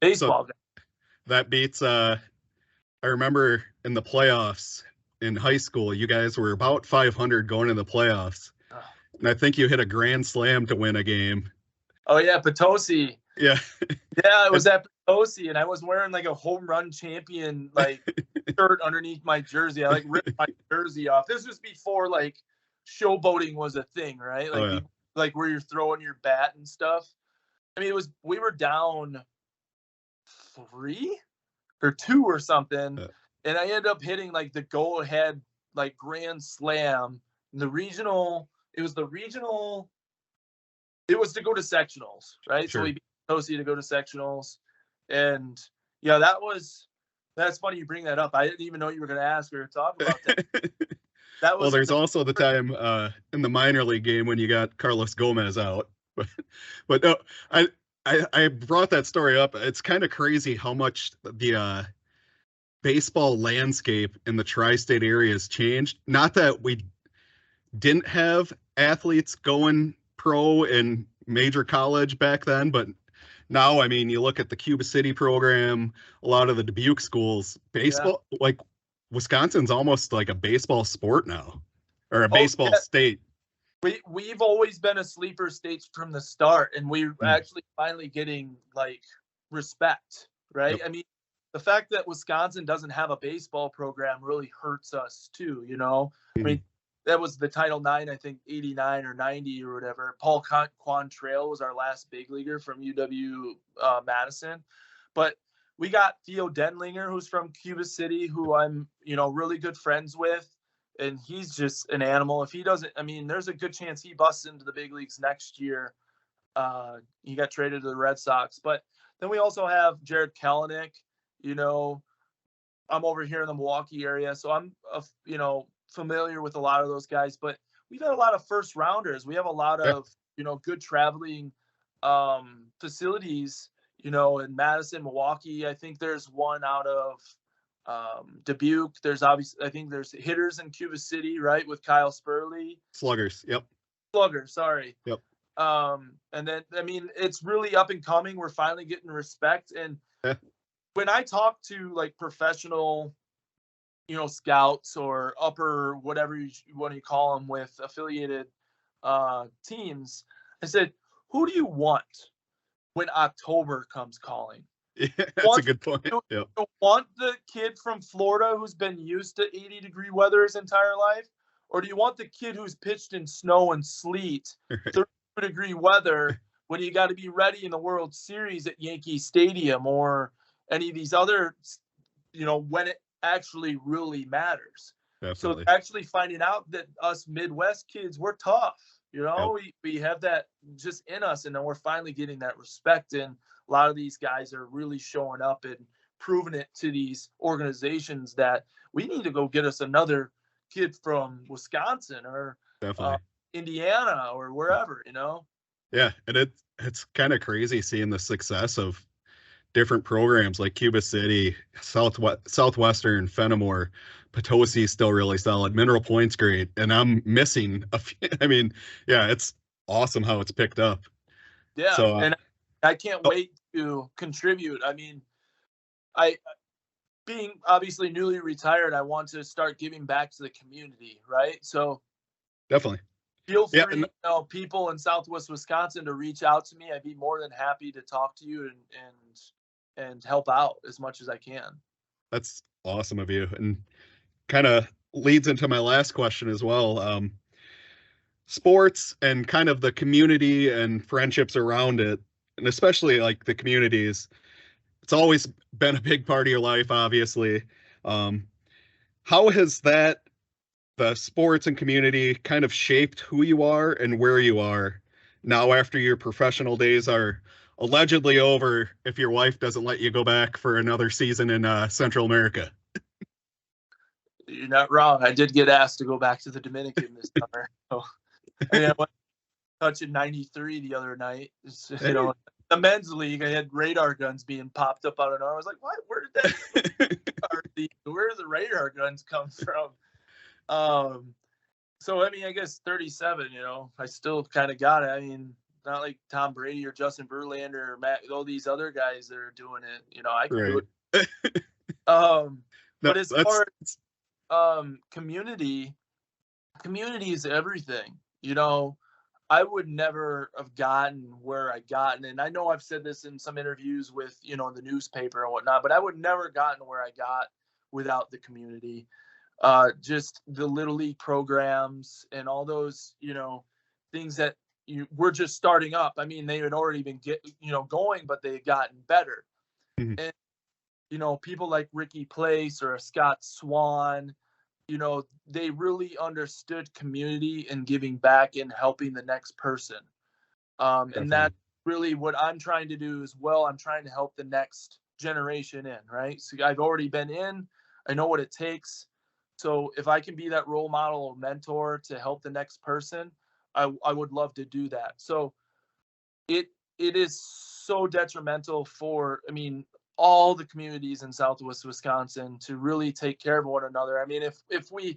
I: Baseball guy.
H: That beats I remember in the playoffs in high school, you guys were about 500 going in the playoffs.
I: Oh.
H: And I think you hit a grand slam to win a game.
I: Oh yeah, Potosi.
H: Yeah.
I: Yeah, it was at Potosi, and I was wearing a home run champion shirt underneath my jersey. I ripped my jersey off. This was before showboating was a thing, right? Where you're throwing your bat and stuff. I mean, we were down 3 or 2 or something, and I ended up hitting the go ahead grand slam. The regional. It was to go to sectionals, right?
H: Sure.
I: So we beat Potosi to go to sectionals. And yeah, that's funny you bring that up. I didn't even know you were going to ask or talk about that.
H: Well, there's also the time in the minor league game when you got Carlos Gomez out. But no, I brought that story up. It's kind of crazy how much the baseball landscape in the tri-state area has changed. Not that we didn't have athletes going pro in major college back then, but now, I mean, you look at the Cuba City program, a lot of the Dubuque schools, baseball, Wisconsin's almost like a baseball sport now, or a baseball state.
I: We've always been a sleeper state from the start, and we're actually finally getting respect, right? Yep. I mean, the fact that Wisconsin doesn't have a baseball program really hurts us too, I mean, that was the Title IX, I think 89 or 90 or whatever. Paul Quantrill was our last big leaguer from UW Madison. But we got Theo Denlinger, who's from Cuba City, who I'm, really good friends with. And he's just an animal. If he doesn't, I mean, there's a good chance he busts into the big leagues next year. He got traded to the Red Sox. But then we also have Jared Kalanick. I'm over here in the Milwaukee area. So I'm, familiar with a lot of those guys, but we've had a lot of first rounders. We have a lot of, good traveling facilities, in Madison, Milwaukee. I think there's one out of Dubuque. There's obviously, I think there's hitters in Cuba City, right, with Kyle Spurley.
H: Sluggers. Yep.
I: Sluggers, sorry.
H: Yep.
I: And then, I mean, it's really up and coming. We're finally getting respect. And when I talk to like professional, scouts or upper, whatever you want to call them, with affiliated teams, I said, who do you want when October comes calling?
H: Yeah, that's a good point.
I: You want the kid from Florida who's been used to 80-degree weather his entire life? Or do you want the kid who's pitched in snow and sleet, 30-degree weather, when you got to be ready in the World Series at Yankee Stadium or any of these other, when it actually really matters?
H: Definitely.
I: So actually finding out that us Midwest kids, we're tough. We have that just in us, and then we're finally getting that respect. And a lot of these guys are really showing up and proving it to these organizations that we need to go get us another kid from Wisconsin or Indiana or wherever,
H: Yeah, and it's kind of crazy seeing the success of different programs like Cuba City, Southwestern, Fennimore, Potosí's still really solid. Mineral Point's great, and I'm missing a few. I mean, yeah, it's awesome how it's picked up.
I: Yeah, so, and I can't wait to contribute. I mean, being obviously newly retired, I want to start giving back to the community, right? So
H: definitely
I: feel free, people in Southwest Wisconsin, to reach out to me. I'd be more than happy to talk to you and help out as much as I can.
H: That's awesome of you, and kind of leads into my last question as well. Sports and kind of the community and friendships around it, and especially like the communities, it's always been a big part of your life, obviously. How has the sports and community kind of shaped who you are and where you are now after your professional days are allegedly over, if your wife doesn't let you go back for another season in Central America?
I: You're not wrong. I did get asked to go back to the Dominican this summer. So, I went touching 93 the other night. The men's league, I had radar guns being popped up out of nowhere. I was like, what? Where did where did the radar guns come from? So, I mean, I guess 37, I still kind of got it. I mean, not like Tom Brady or Justin Verlander or Matt, all these other guys that are doing it. I can do it. But as far as community is everything. I would never have gotten where I gotten, and I know I've said this in some interviews with the newspaper and whatnot, but I would never have gotten where I got without the community. Just the Little League programs and all those things that we're just starting up. I mean, they had already been going, but they had gotten better. Mm-hmm. And people like Ricky Place or Scott Swan, they really understood community and giving back and helping the next person. And that's really what I'm trying to do as well. I'm trying to help the next generation in, right? So I've already been in, I know what it takes. So if I can be that role model or mentor to help the next person, I would love to do that. So it is so detrimental for, all the communities in Southwest Wisconsin to really take care of one another. I mean, if we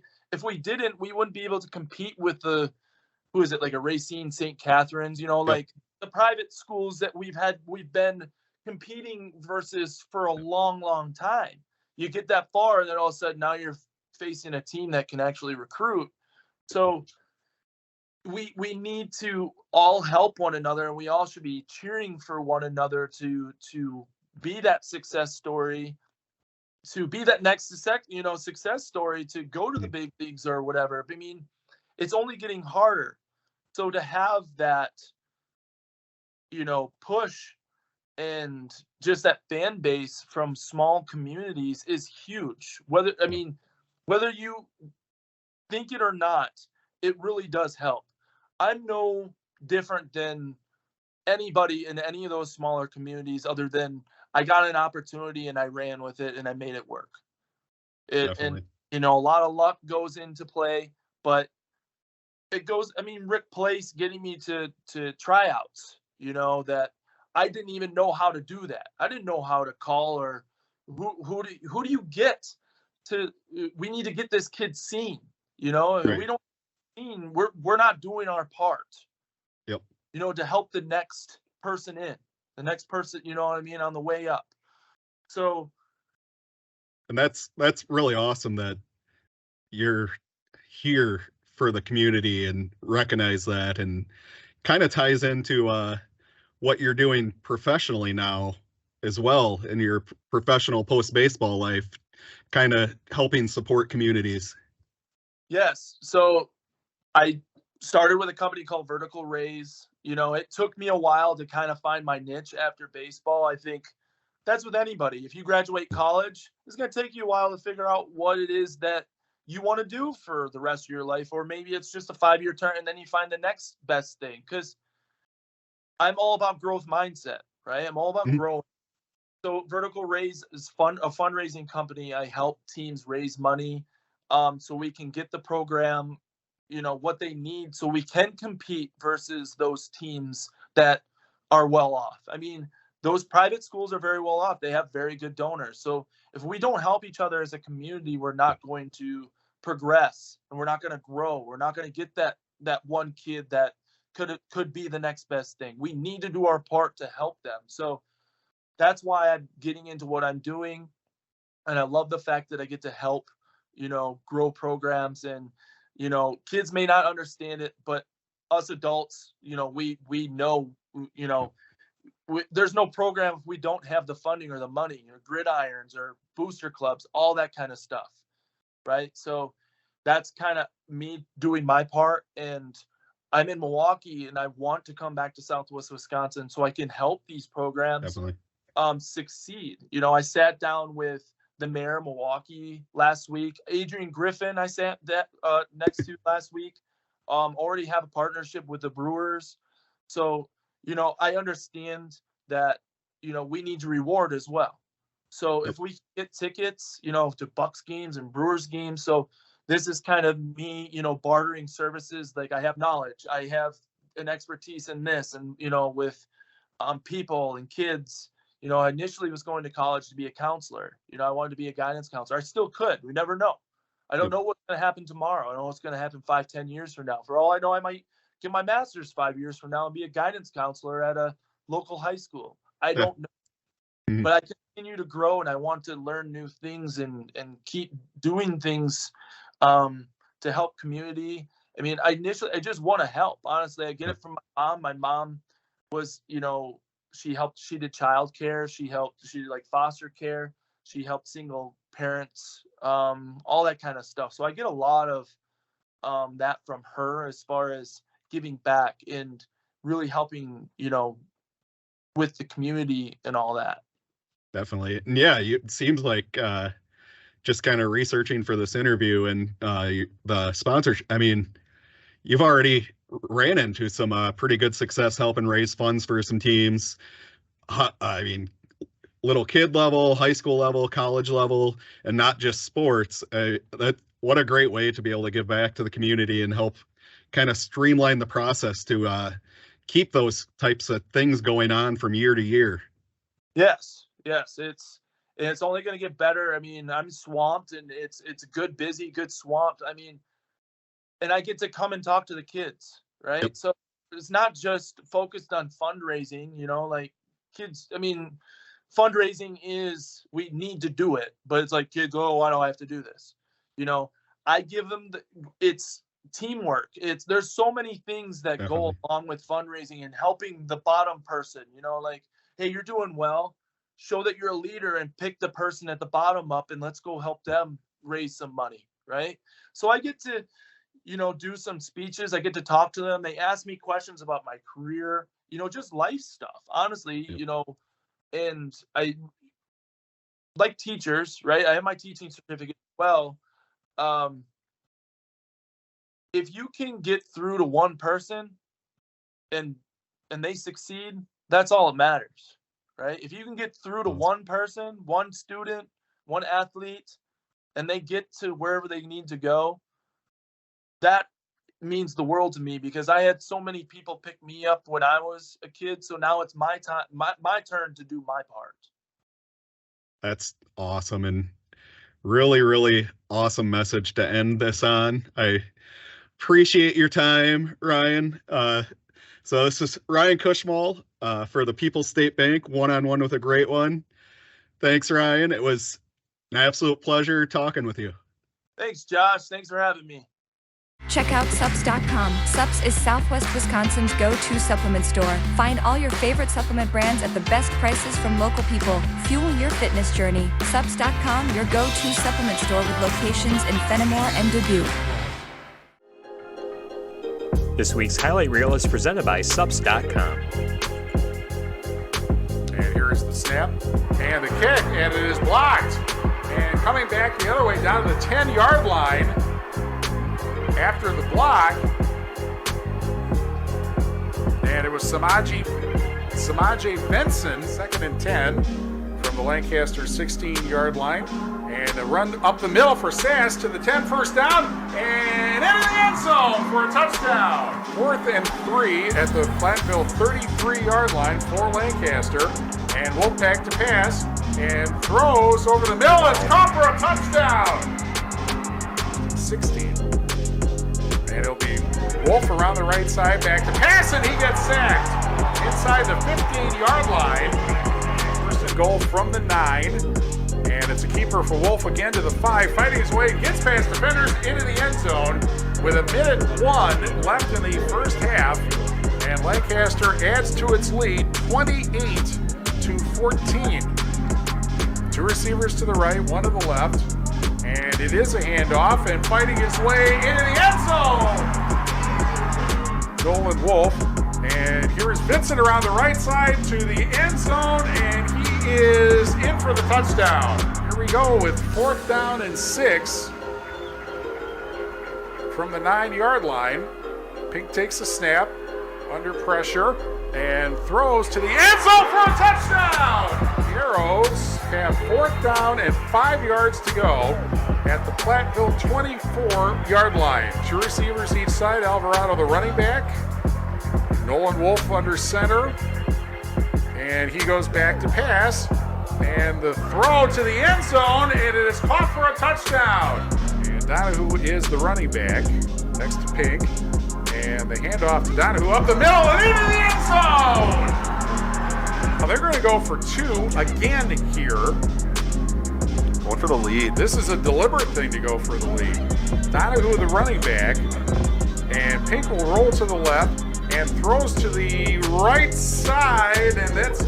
I: didn't, we wouldn't be able to compete with like a Racine St. Catharines, like the private schools that we've been competing versus for a long, long time. You get that far, and then all of a sudden now you're facing a team that can actually recruit. So we need to all help one another, and we all should be cheering for one another to be that success story, to be that next success story, to go to the big leagues or whatever. I mean, it's only getting harder. So to have that, push and just that fan base from small communities is huge. Whether you think it or not, it really does help. I'm no different than anybody in any of those smaller communities, other than I got an opportunity and I ran with it and I made it work. And a lot of luck goes into play, but it goes. Rick Place getting me to tryouts. That I didn't even know how to do that. I didn't know how to call or who do you get? we need to get this kid seen, you know, if
H: Right.
I: we don't seen, we're not doing our part,
H: Yep.
I: you know, to help the next person the next person, you know what I mean, on the way up. So,
H: And that's really awesome that you're here for the community and recognize that, and kind of ties into what you're doing professionally now as well in your professional post baseball life, kind of helping support communities.
I: yes. So I started with a company called Vertical Raise. You know, it took me a while to kind of find my niche after baseball. I think that's with anybody. If you graduate college, it's going to take you a while to figure out what it is that you want to do for the rest of your life. Or maybe it's just a 5-year term and then you find the next best thing. Because I'm all about growth mindset, right? I'm all about
H: Mhm.
I: growth. So Vertical Raise is a fundraising company. I help teams raise money so we can get the program, you know, what they need so we can compete versus those teams that are well off. I mean, those private schools are very well off. They have very good donors. So if we don't help each other as a community, we're not going to progress and we're not going to grow. We're not going to get that one kid that could be the next best thing. We need to do our part to help them. So that's why I'm getting into what I'm doing. And I love the fact that I get to help, you know, grow programs. And, you know, kids may not understand it, but us adults, you know, we know, you know, there's no program if we don't have the funding or the money, or gridirons or booster clubs, all that kind of stuff. Right. So that's kind of me doing my part. And I'm in Milwaukee and I want to come back to Southwest Wisconsin so I can help these programs
H: Definitely.
I: succeed. You know, I sat down with the mayor of Milwaukee last week. Adrian Griffin, I sat next to last week. Already have a partnership with the Brewers. So, you know, I understand that, you know, we need to reward as well. So if we get tickets, you know, to Bucks games and Brewers games, so this is kind of me, you know, bartering services. Like I have knowledge, I have an expertise in this, and, you know, with people and kids. You know, I initially was going to college to be a counselor. You know, I wanted to be a guidance counselor. I still could. We never know. I don't know what's going to happen tomorrow. I don't know what's going to happen 5-10 years from now. For all I know, I might get my master's 5 years from now and be a guidance counselor at a local high school. I don't know.
H: Mhm.
I: But I continue to grow and I want to learn new things and keep doing things to help community. I mean, I just want to help. Honestly, I get it from my mom. My mom was, you know, she did childcare. She did like foster care. She helped single parents, all that kind of stuff. So I get a lot of that from her as far as giving back and really helping, you know, with the community and all that.
H: Definitely. And yeah, it seems like just kind of researching for this interview and the sponsorship. I mean, you've already ran into some pretty good success helping raise funds for some teams. I mean, little kid level, high school level, college level, and not just sports. What a great way to be able to give back to the community and help kind of streamline the process to keep those types of things going on from year to year.
I: Yes, it's only going to get better. I mean, I'm swamped, and it's a good swamped. I mean, and I get to come and talk to the kids, right?
H: Yep.
I: So it's not just focused on fundraising, you know, like kids. I mean, fundraising is, we need to do it, but it's like, kids, oh, why do I have to do this? You know, I give them it's teamwork. There's so many things that
H: Definitely.
I: go along with fundraising and helping the bottom person, you know, like, hey, you're doing well, show that you're a leader and pick the person at the bottom up and let's go help them raise some money, right? So I get to, you know, do some speeches. I get to talk to them. They ask me questions about my career, you know, just life stuff, honestly, you know, and I like teachers, right? I have my teaching certificate as well. If you can get through to one person and they succeed, that's all that matters, right? If you can get through to one person, one student, one athlete, and they get to wherever they need to go, that means the world to me, because I had so many people pick me up when I was a kid. So now it's my time, my turn to do my part.
H: That's awesome. And Really, really awesome message to end this on. I appreciate your time, Ryan. So this is Ryan Kussmaul for the People's State Bank, one-on-one with a great one. Thanks, Ryan. It was an absolute pleasure talking with you.
I: Thanks, Josh. Thanks for having me.
K: Check out Supps.com. Supps is Southwest Wisconsin's go-to supplement store. Find all your favorite supplement brands at the best prices from local people. Fuel your fitness journey. Supps.com, your go-to supplement store with locations in Fennimore and Dubuque.
C: This week's highlight reel is presented by Supps.com.
L: And here is the snap and the kick, and it is blocked. And coming back the other way down to the 10-yard line after the block. And it was Samaje Benson, 2nd and 10 from the Lancaster 16-yard line. And a run up the middle for Sass to the 10, first down, and into the end zone for a touchdown. 4th and 3 at the Platteville 33-yard line for Lancaster. And Wolfpack to pass, and throws over the middle. It's caught for a touchdown. 16. And it'll be Wolf around the right side, back to pass, and he gets sacked inside the 15-yard line. 1st and goal from the 9. And it's a keeper for Wolf again to the 5, fighting his way, gets past defenders into the end zone with 1:01 left in the first half. And Lancaster adds to its lead 28-14. 2 receivers to the right, 1 to the left. And it is a handoff, and fighting his way into the end zone. Nolan Wolf. And here is Vincent around the right side to the end zone, and he is in for the touchdown. Here we go with 4th down and 6 from the 9-yard line. Pink takes a snap under pressure and throws to the end zone for a touchdown. The Arrows have 4th down and 5 yards to go at the Platteville 24-yard line. 2 receivers each side. Alvarado, the running back. Nolan Wolf under center, and he goes back to pass, and the throw to the end zone, and it is caught for a touchdown. And Donahue is the running back next to Pink, and the handoff to Donahue up the middle and into the end zone. Now they're going to go for 2 again here.
M: Going for the lead.
L: This is a deliberate thing to go for the lead. Donahue the running back, and Pink will roll to the left and throws to the right side, and it's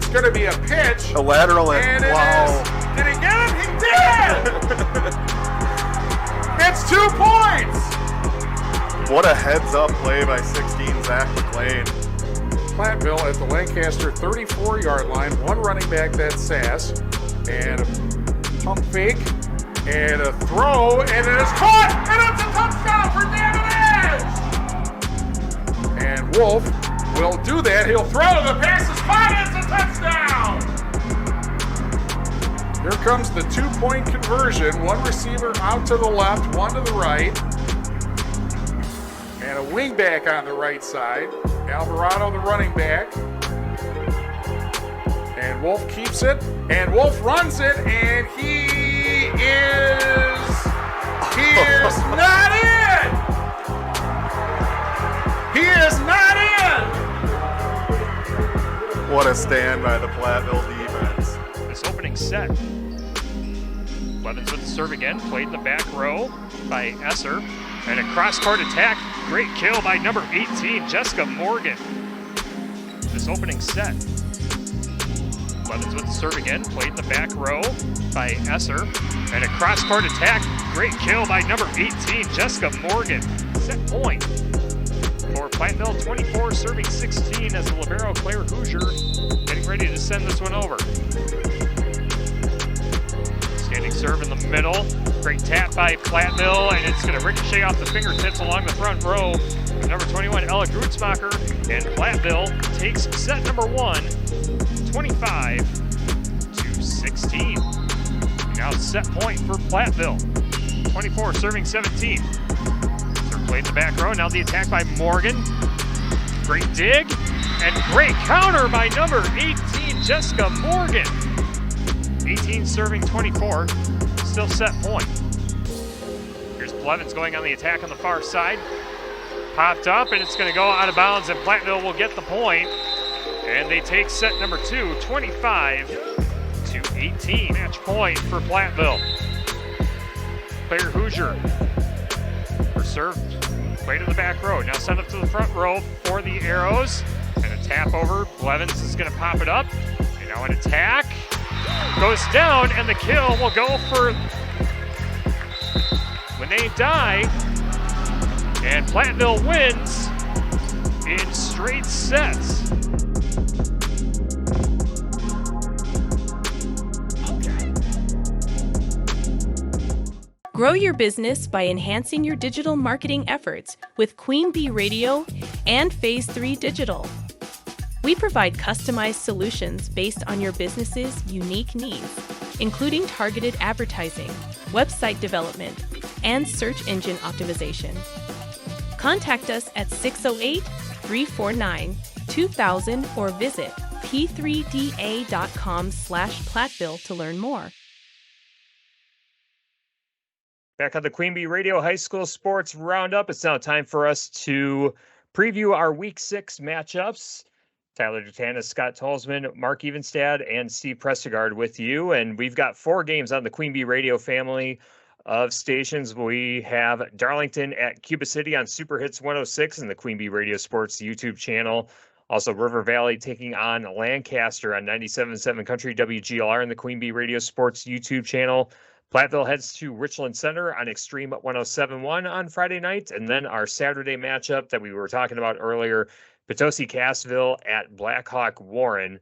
L: going to be a pitch.
M: A lateral,
L: and
M: wow.
L: Did he get it? He did! It's 2 points!
M: What a heads-up play by 16 Zach McLean.
L: Platteville at the Lancaster 34-yard line. 1 running back, that's Sass, and a pump fake, and a throw, and it is caught, and it's a touchdown for David Edge! And Wolf will do that. He'll throw. The pass is caught. It's a touchdown. Here comes the 2-point conversion. 1 receiver out to the left, 1 to the right. And a wingback on the right side. Alvarado, the running back. And Wolf keeps it. And Wolf runs it. And he is not in. He is not in!
M: What a stand by the Platteville defense.
C: This opening set. Blevins with the serve again, played in the back row by Esser. And a cross-court attack. Great kill by number 18, Jessica Morgan. This opening set. Blevins with the serve again, played in the back row by Esser. And a cross-court attack. Great kill by number 18, Jessica Morgan. Set point for Platteville 24, serving 16 as the libero Claire Hoosier getting ready to send this one over. Standing serve in the middle. Great tap by Platteville, and it's going to ricochet off the fingertips along the front row. Number 21, Ella Grutzmacher, and Platteville takes set number 1, 25-16. Now set point for Platteville. 24 serving 17. Played in the back row. Now the attack by Morgan. Great dig. And great counter by number 18, Jessica Morgan. 18 serving 24. still set point. Here's Blevins going on the attack on the far side. Popped up, and it's going to go out of bounds, and Platteville will get the point. And they take set number 2, 25-18. Match point for Platteville. Player Hoosier. For serve, play to the back row. Now send up to the front row for the Arrows. And a tap over. Blevins is going to pop it up. And now an attack. Goes down, and the kill will go for Lene Dye. And Platteville wins in straight sets.
G: Grow your business by enhancing your digital marketing efforts with QueenB Radio and Phase 3 Digital. We provide customized solutions based on your business's unique needs, including targeted advertising, website development, and search engine optimization. Contact us at 608-349-2000 or visit p3da.com/Platteville to learn more.
C: Back on the QueenB Radio High School Sports Roundup, it's now time for us to preview our Week 6 matchups. Tyler Dutanis, Scott Tolzman, Mark Evenstad, and Steve Prestegard with you. And we've got 4 games on the QueenB Radio family of stations. We have Darlington at Cuba City on Super Hits 106 and the QueenB Radio Sports YouTube channel. Also, River Valley taking on Lancaster on 97.7 Country WGLR and the QueenB Radio Sports YouTube channel. Platteville heads to Richland Center on Extreme 107.1 on Friday night. And then our Saturday matchup that we were talking about earlier, Potosi Cassville at Blackhawk Warren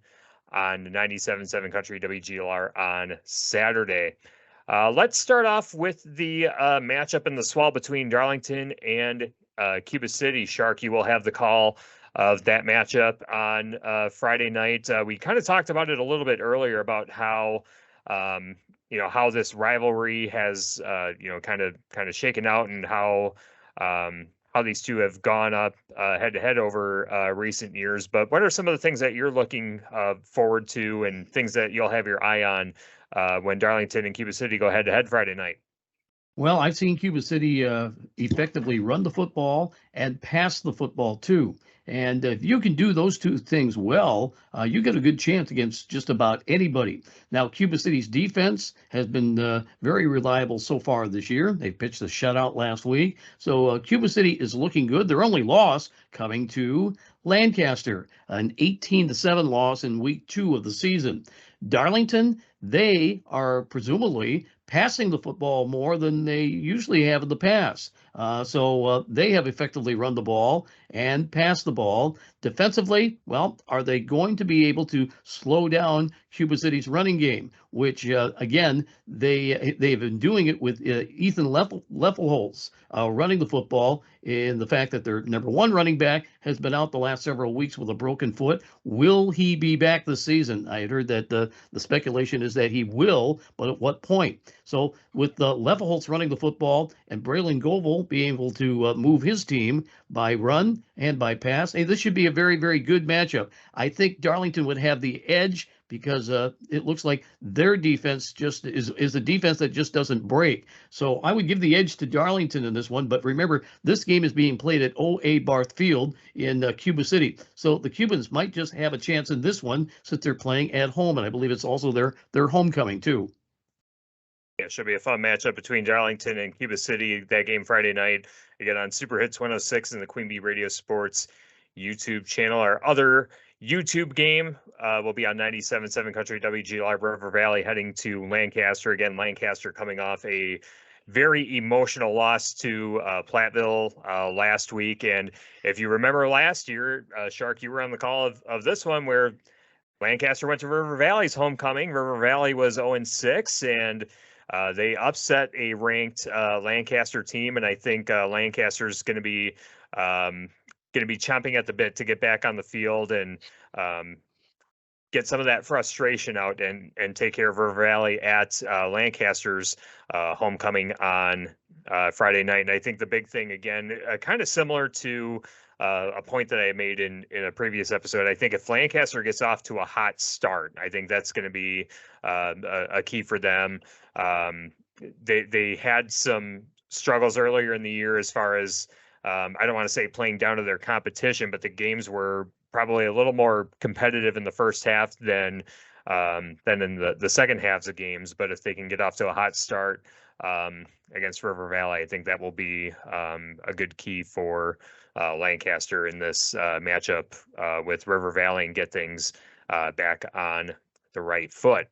C: on 97.7 Country WGLR on Saturday. Let's start off with the matchup in the swell between Darlington and Cuba City. Shark, you will have the call of that matchup on Friday night. We kind of talked about it a little bit earlier about how how this rivalry has kind of shaken out, and how these two have gone up head to head over recent years. But what are some of the things that you're looking forward to, and things that you'll have your eye on when Darlington and Cuba City go head to head Friday night?
F: Well, I've seen Cuba City effectively run the football and pass the football too. And if you can do those two things well, you get a good chance against just about anybody. Now, Cuba City's defense has been very reliable so far this year. They pitched a shutout last week. So Cuba City is looking good. Their only loss coming to Lancaster, an 18-7 loss in week 2 of the season. Darlington, they are presumably passing the football more than they usually have in the past. So they have effectively run the ball and passed the ball. Defensively, well, are they going to be able to slow down Cuba City's running game, which, again, they've been doing it with Ethan Leffelholz running the football, in the fact that their number 1 running back has been out the last several weeks with a broken foot. Will he be back this season? I had heard that the speculation is that he will, but at what point? So with Leffelholz running the football and Braylon Goebel being able to move his team by run and by pass, hey, this should be a very, very good matchup. I think Darlington would have the edge because it looks like their defense just is a defense that just doesn't break. So I would give the edge to Darlington in this one. But remember, this game is being played at O.A. Barth Field in Cuba City. So the Cubans might just have a chance in this one since they're playing at home. And I believe it's also their homecoming, too.
C: Yeah, it should be a fun matchup between Darlington and Cuba City. That game Friday night, again on Super Hits 106 and the QueenB Radio Sports YouTube channel. Our other YouTube game will be on 97.7 Country WGLR River Valley heading to Lancaster. Again, Lancaster coming off a very emotional loss to Platteville last week. And if you remember last year, Shark, you were on the call of this one where Lancaster went to River Valley's homecoming. River Valley was 0-6, and they upset a ranked Lancaster team. And I think Lancaster's going to be chomping at the bit to get back on the field and get some of that frustration out and take care of River Valley at Lancaster's homecoming on Friday night. And I think the big thing, again, kind of similar to a point that I made in a previous episode, I think if Lancaster gets off to a hot start, I think that's going to be a key for them. they had some struggles earlier in the year as far as I don't want to say playing down to their competition, but the games were probably a little more competitive in the first half than in the second halves of games. But if they can get off to a hot start against River Valley, I think that will be a good key for Lancaster in this matchup with River Valley and get things back on the right foot.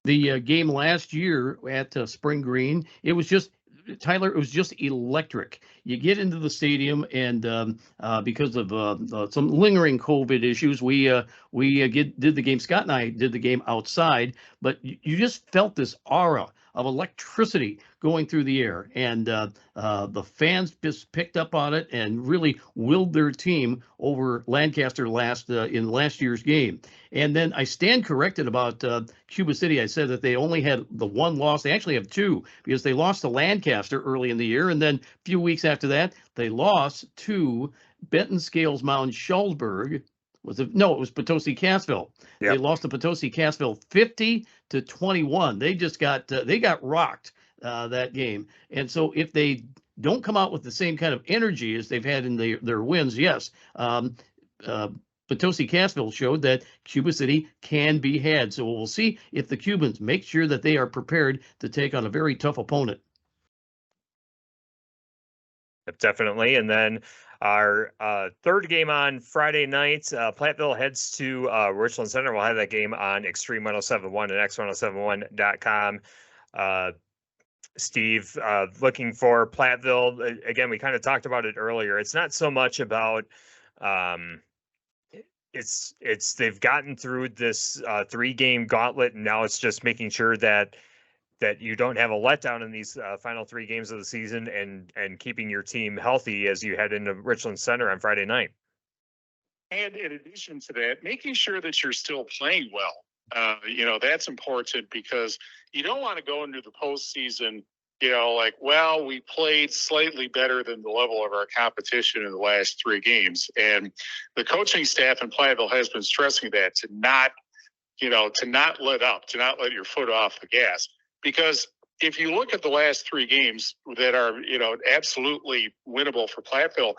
F: The game last year at Spring Green, it was just Tyler, it was just electric. You get into the stadium, and because of some lingering COVID issues, we did the game. Scott and I did the game outside, but you just felt this aura of electricity going through the air, and the fans just picked up on it and really willed their team over Lancaster in last year's game. And then I stand corrected about Cuba City. I said that they only had the one loss. They actually have two, because they lost to Lancaster early in the year, and then a few weeks after that, they lost to Benton Scales Mound Shullsburg. It was Potosi Cassville. Yep. They lost to Potosi Cassville 50-21. They just got rocked that game. And so if they don't come out with the same kind of energy as they've had in their wins, yes, Potosi Cassville showed that Cuba City can be had. So we'll see if the Cubans make sure that they are prepared to take on a very tough opponent.
C: Definitely. And then our third game on Friday night, Platteville heads to Richland Center. We'll have that game on Extreme 107.1 and X1071.com. Steve, looking for Platteville. Again, we kind of talked about it earlier. It's not so much about they've gotten through this 3-game gauntlet, and now it's just making sure that you don't have a letdown in these final 3 games of the season, and keeping your team healthy as you head into Richland Center on Friday night.
D: And in addition to that, making sure that you're still playing well. That's important, because you don't want to go into the postseason, we played slightly better than the level of our competition in the last 3 games. And the coaching staff in Platteville has been stressing that, to not let up, to not let your foot off the gas. Because if you look at the last 3 games that are, absolutely winnable for Platteville,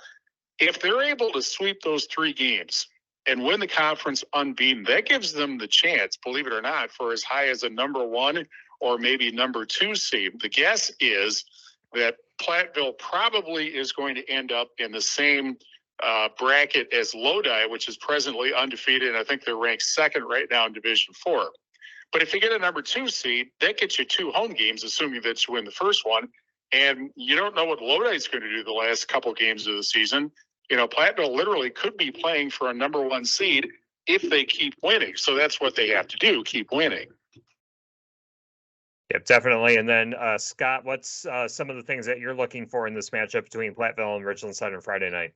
D: if they're able to sweep those 3 games and win the conference unbeaten, that gives them the chance, believe it or not, for as high as a number 1 or maybe number 2 seed. The guess is that Platteville probably is going to end up in the same bracket as Lodi, which is presently undefeated, and I think they're ranked 2nd right now in Division 4. But if you get a number 2 seed, that gets you 2 home games, assuming that you win the first one. And you don't know what Lodi's going to do the last couple games of the season. Platteville literally could be playing for a number 1 seed if they keep winning. So that's what they have to do, keep winning.
C: Yep, definitely. And then, Scott, what's some of the things that you're looking for in this matchup between Platteville and Richland Center Friday night?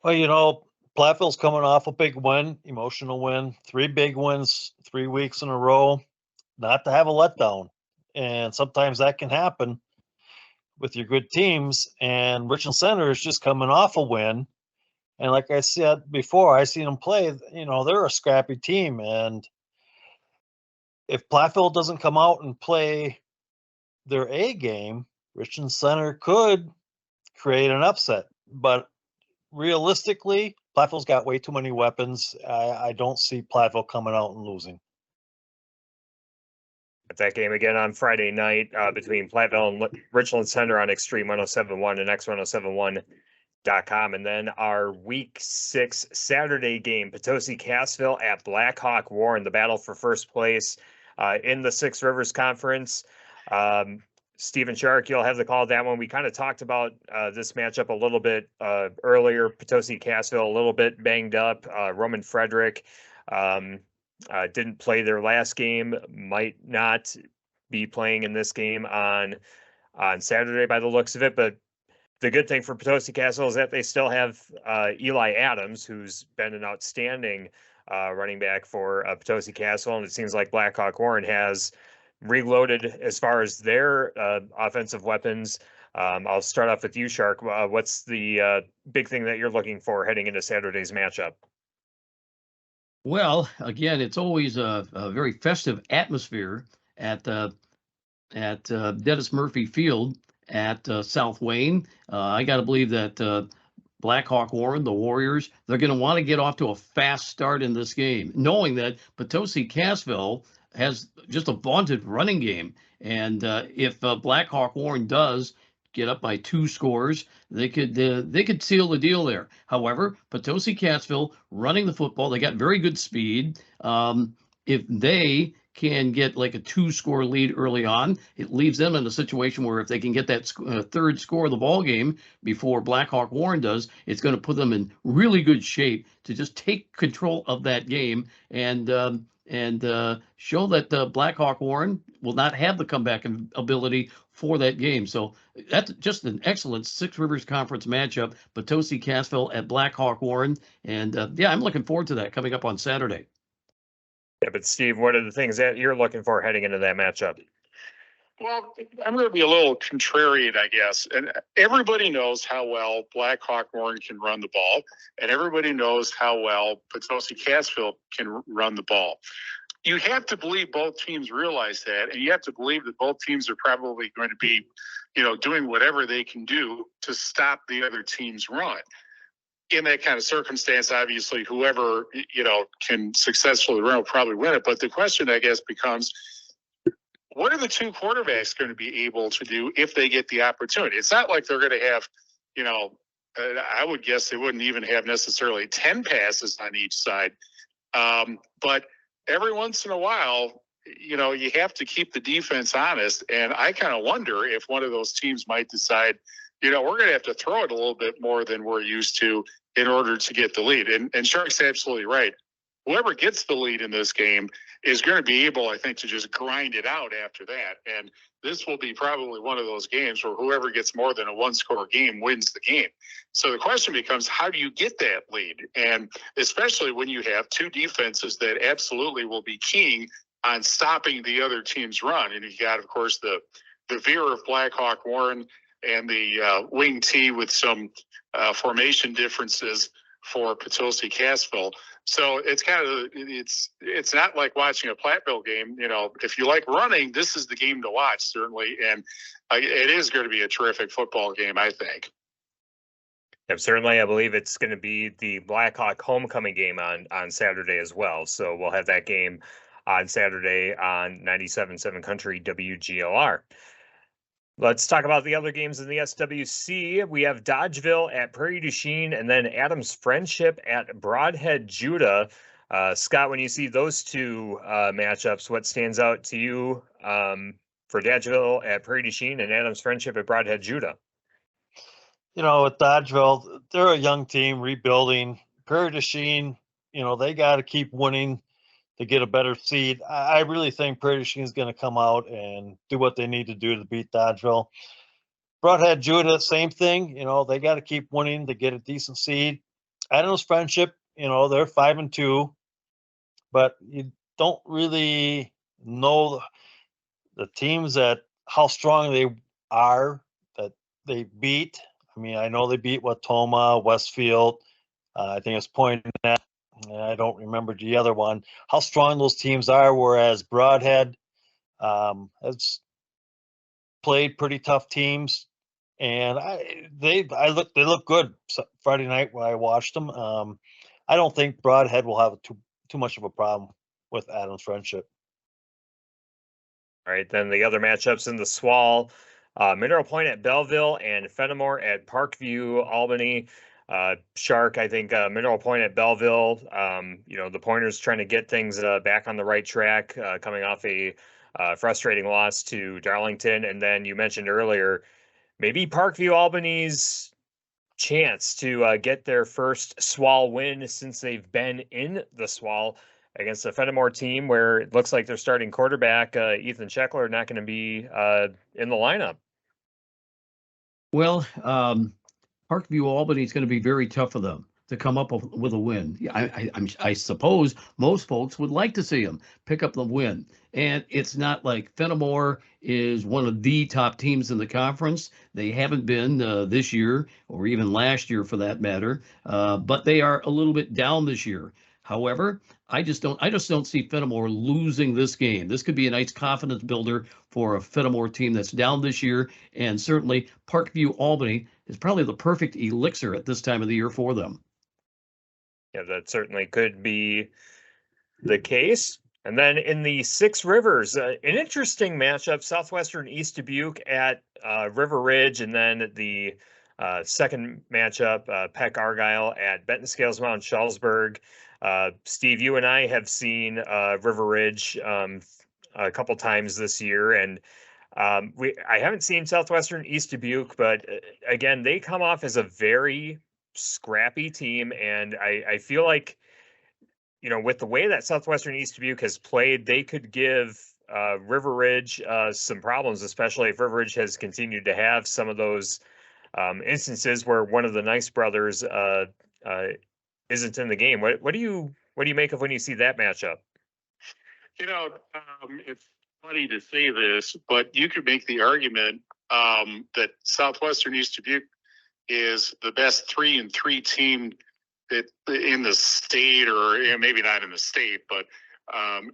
E: Well, Platteville's coming off a big win, emotional win, 3 big wins, 3 weeks in a row, not to have a letdown. And sometimes that can happen with your good teams. And Richland Center is just coming off a win. And like I said before, I seen them play, they're a scrappy team. And if Platteville doesn't come out and play their A game, Richland Center could create an upset. But realistically, Platteville's got way too many weapons. I don't see Platteville coming out and losing.
C: At that game again on Friday night between Platteville and Richland Center on Extreme 107.1 and X1071.com. And then our Week 6 Saturday game, Potosi Cassville at Blackhawk Warren, the battle for first place in the Six Rivers Conference. Stephen Shark, you'll have the call of that one. We kind of talked about this matchup a little bit earlier. Potosi Cassville a little bit banged up. Roman Frederick didn't play their last game, might not be playing in this game on Saturday by the looks of it. But the good thing for Potosi Cassville is that they still have Eli Adams, who's been an outstanding running back for Potosi Cassville. And it seems like Blackhawk Warren has reloaded as far as their offensive weapons. I'll start off with you, Shark. What's the big thing that you're looking for heading into Saturday's matchup?
F: Well, again, it's always a very festive atmosphere at at Dennis Murphy Field at South Wayne. I got to believe that Blackhawk Warren, the Warriors, they're going to want to get off to a fast start in this game, knowing that Potosi Cassville has just a vaunted running game. And if Blackhawk Warren does get up by 2 scores, they could seal the deal there. However, Potosi Cassville running the football, they got very good speed. If they can get like a 2-score lead early on, it leaves them in a situation where if they can get that third score of the ball game before Blackhawk Warren does, it's going to put them in really good shape to just take control of that game and show that Blackhawk Warren will not have the comeback ability for that game. So that's just an excellent Six Rivers Conference matchup, Potosi Cassville at Blackhawk Warren. And yeah, I'm looking forward to that coming up on Saturday.
C: Yeah, but Steve, what are the things that you're looking for heading into that matchup?
D: Well, I'm going to be a little contrarian, I guess. And everybody knows how well Blackhawk Warren can run the ball, and everybody knows how well Potosi Cassville can run the ball. You have to believe both teams realize that, and you have to believe that both teams are probably going to be, doing whatever they can do to stop the other team's run. In that kind of circumstance, obviously, whoever, can successfully run will probably win it. But the question, I guess, becomes, what are the 2 quarterbacks going to be able to do if they get the opportunity? It's not like they're going to have, I would guess they wouldn't even have necessarily 10 passes on each side. But every once in a while, you have to keep the defense honest. And I kind of wonder if one of those teams might decide, we're going to have to throw it a little bit more than we're used to in order to get the lead. And Shark's absolutely right. Whoever gets the lead in this game is going to be able, I think, to just grind it out after that. And this will be probably one of those games where whoever gets more than a 1-score game wins the game. So the question becomes, how do you get that lead? And especially when you have 2 defenses that absolutely will be keying on stopping the other team's run. And you've got, of course, the veer of Blackhawk Warren and the wing T with some formation differences for Potosi Cassville. So it's kind of, it's not like watching a Platteville game. If you like running, this is the game to watch, certainly. And it is going to be a terrific football game, I think.
C: Yeah, certainly, I believe it's going to be the Blackhawk homecoming game on Saturday as well. So we'll have that game on Saturday on 97.7 Country WGLR. Let's talk about the other games in the SWC. We have Dodgeville at Prairie du Chien and then Adams Friendship at Broadhead Judah. Scott, when you see those 2 matchups, what stands out to you for Dodgeville at Prairie du Chien and Adams Friendship at Broadhead Judah?
E: With Dodgeville, they're a young team rebuilding. Prairie du Chien, they got to keep winning to get a better seed. I really think Prairie du Chien is going to come out and do what they need to do to beat Dodgeville. Broadhead Judah, same thing. They got to keep winning to get a decent seed. Adams Friendship, they're 5-2, but you don't really know the teams that how strong they are that they beat. I mean, I know they beat Watoma, Westfield. I think it's Point Net. I don't remember the other one, how strong those teams are, whereas Broadhead has played pretty tough teams, and they look good Friday night when I watched them. I don't think Broadhead will have too much of a problem with Adams Friendship.
C: All right, then the other matchups in the SWAL, Mineral Point at Belleville and Fennimore at Parkview, Albany. Shark, I think Mineral Point at Belleville, the Pointers trying to get things back on the right track, coming off a frustrating loss to Darlington. And then you mentioned earlier, maybe Parkview Albany's chance to get their first SWAL win since they've been in the SWAL against the Fennimore team, where it looks like their starting quarterback, Ethan Scheckler, not going to be in the lineup.
F: Well, Parkview Albany is going to be very tough for them to come up with a win. I suppose most folks would like to see them pick up the win. And it's not like Fennimore is one of the top teams in the conference. They haven't been this year or even last year for that matter, but they are a little bit down this year. However, I just don't see Fennimore losing this game. This could be a nice confidence builder for a Fennimore team that's down this year, and certainly Parkview Albany is probably the perfect elixir at this time of the year for them.
C: Yeah, that certainly could be the case. And then in the Six Rivers, an interesting matchup, Southwestern East Dubuque at River Ridge, and then the second matchup, Peck Argyle at Benton Scales Mountain Shullsburg. Steve, you and I have seen River Ridge a couple times this year, and I haven't seen Southwestern East Dubuque, but again, they come off as a very scrappy team, and I feel like, you know, with the way that Southwestern East Dubuque has played, they could give River Ridge some problems, especially if River Ridge has continued to have some of those instances where one of the Nice brothers isn't in the game. What do you make of when you see that matchup?
D: You know, it's funny to say this, but you could make the argument that Southwestern East Dubuque is the best 3-3 team that in the state, or maybe not in the state, but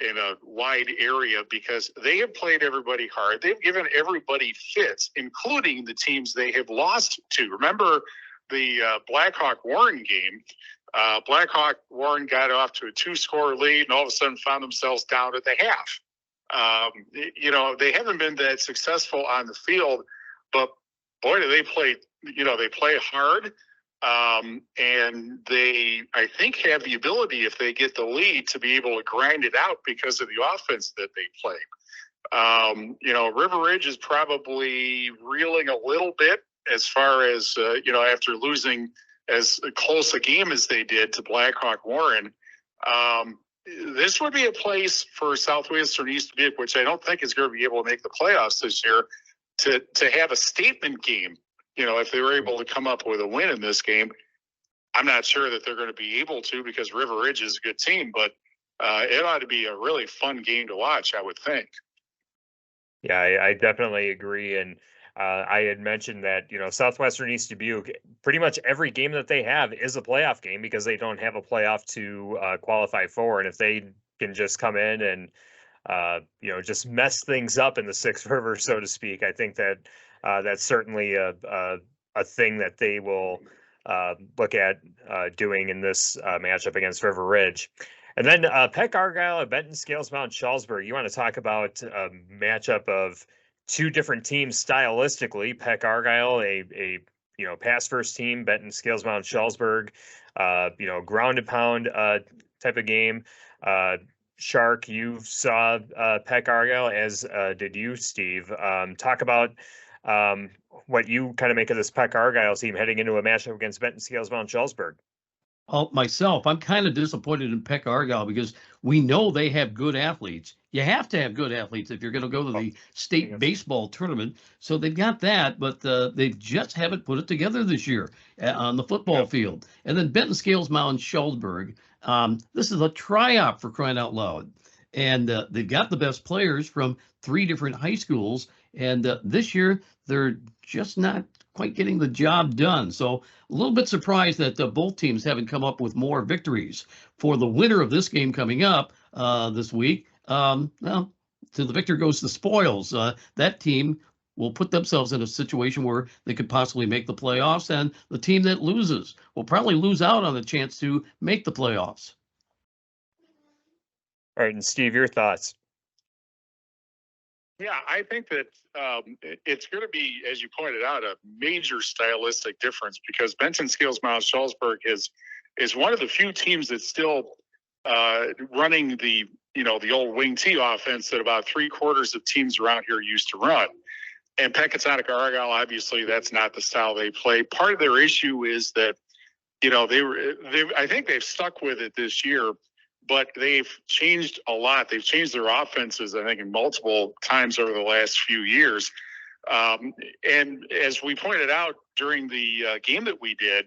D: in a wide area, because they have played everybody hard. They've given everybody fits, including the teams they have lost to. Remember the Blackhawk Warren game? Blackhawk Warren got off to a 2-score lead and all of a sudden found themselves down at the half. You know, they haven't been that successful on the field, but boy, do they play, you know, they play hard. And they, I think, have the ability, if they get the lead, to be able to grind it out because of the offense that they play. You know, River Ridge is probably reeling a little bit as far as, you know, after losing as close a game as they did to Blackhawk Warren. This would be a place for Southwestern East Dubuque, which I don't think is going to be able to make the playoffs this year, to have a statement game. You know, if they were able to come up with a win in this game, I'm not sure that they're going to be able to, because River Ridge is a good team, but it ought to be a really fun game to watch, I would think.
C: Yeah, I definitely agree. And I had mentioned that, you know, Southwestern East Dubuque, pretty much every game that they have is a playoff game because they don't have a playoff to qualify for. And if they can just come in and, you know, just mess things up in the Six Rivers, so to speak, I think that that's certainly a thing that they will look at doing in this matchup against River Ridge. And then Peck Argyle at Benton Scales Mountain Shullsburg. You want to talk about a matchup of two different teams stylistically. Peck Argyle, a you know, pass first team. Benton Scales Mountain Shullsburg, you know, ground and pound type of game. Shark, you saw Peck Argyle, as did you, Steve. Talk about what you kind of make of this Peck Argyle team heading into a matchup against Benton Scales Mountain Shullsburg.
F: Myself, I'm kind of disappointed in Peck Argyle because we know they have good athletes. You have to have good athletes if you're going to go to the state baseball tournament. So they've got that, but they just haven't put it together this year on the football field. And then Benton Scales Mountain Shullsburg. This is a tryout, for crying out loud. And they've got the best players from 3 different high schools. And this year, they're just not quite getting the job done. So a little bit surprised that both teams haven't come up with more victories. For the winner of this game coming up this week, well, to the victor goes the spoils. That team will put themselves in a situation where they could possibly make the playoffs, and the team that loses will probably lose out on the chance to make the playoffs.
C: All right, and Steve, your thoughts?
D: Yeah, I think that it's going to be, as you pointed out, a major stylistic difference, because Benton Scales Mountain Shullsburg is one of the few teams that's still running the old wing T offense that about 3/4 of teams around here used to run. And Peckatonic Argyle, obviously, that's not the style they play. Part of their issue is that, you know, I think they've stuck with it this year, but they've changed a lot. They've changed their offenses, I think, in multiple times over the last few years. And as we pointed out during the game that we did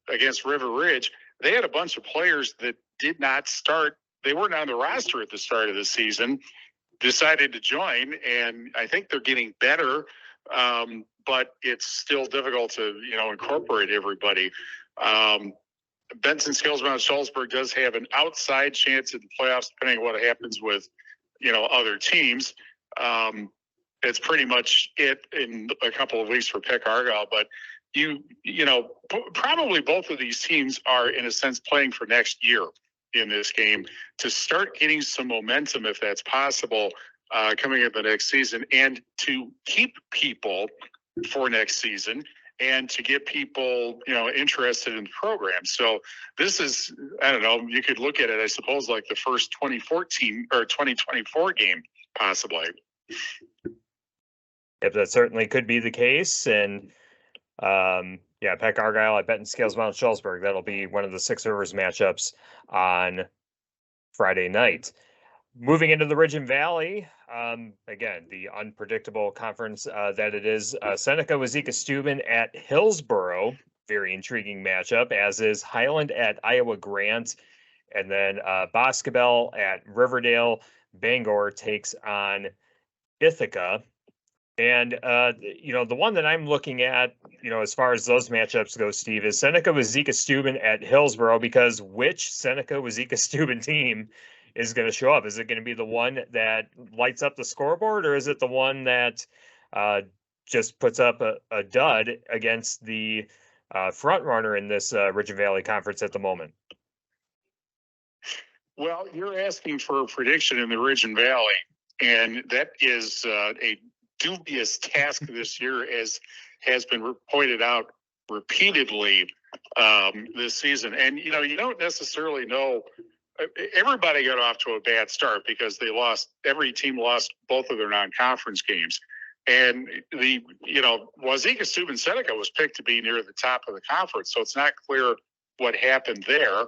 D: against River Ridge, they had a bunch of players that did not start. They weren't on the roster at the start of the season, decided to join, and I think they're getting better, but it's still difficult to, you know, incorporate everybody. Benson Skills Mount Schulzberg does have an outside chance at the playoffs, depending on what happens with, other teams. It's pretty much it in a couple of weeks for Peck Argyle, but probably both of these teams are in a sense playing for next year in this game to start getting some momentum, if that's possible, coming up the next season, and to keep people for next season and to get people, interested in the program. So this is, I don't know, you could look at it, I suppose, like the first 2014 or 2024 game, possibly.
C: Yep, that certainly could be the case. And Peck Argyle at Benton Scales Mount Schulzberg. That'll be one of the Six Rivers matchups on Friday night. Moving into the Ridge and Valley, again, the unpredictable conference that it is. Seneca Wazeeka Steuben at Hillsboro, very intriguing matchup, as is Highland at Iowa Grant. And then Boscobel at Riverdale. Bangor takes on Ithaca. And, the one that I'm looking at, as far as those matchups go, Steve, is Seneca Wazeeka Steuben at Hillsboro, because which Seneca Wazeeka Steuben team is going to show up? Is it going to be the one that lights up the scoreboard, or is it the one that just puts up a dud against the front runner in this Ridge and Valley Conference at the moment?
D: Well, you're asking for a prediction in the Ridge and Valley, and that is a dubious task this year, as has been pointed out repeatedly this season. And, you don't necessarily know. Everybody got off to a bad start because every team lost both of their non-conference games. And Wazeeka Steuben Seneca was picked to be near the top of the conference. So it's not clear what happened there.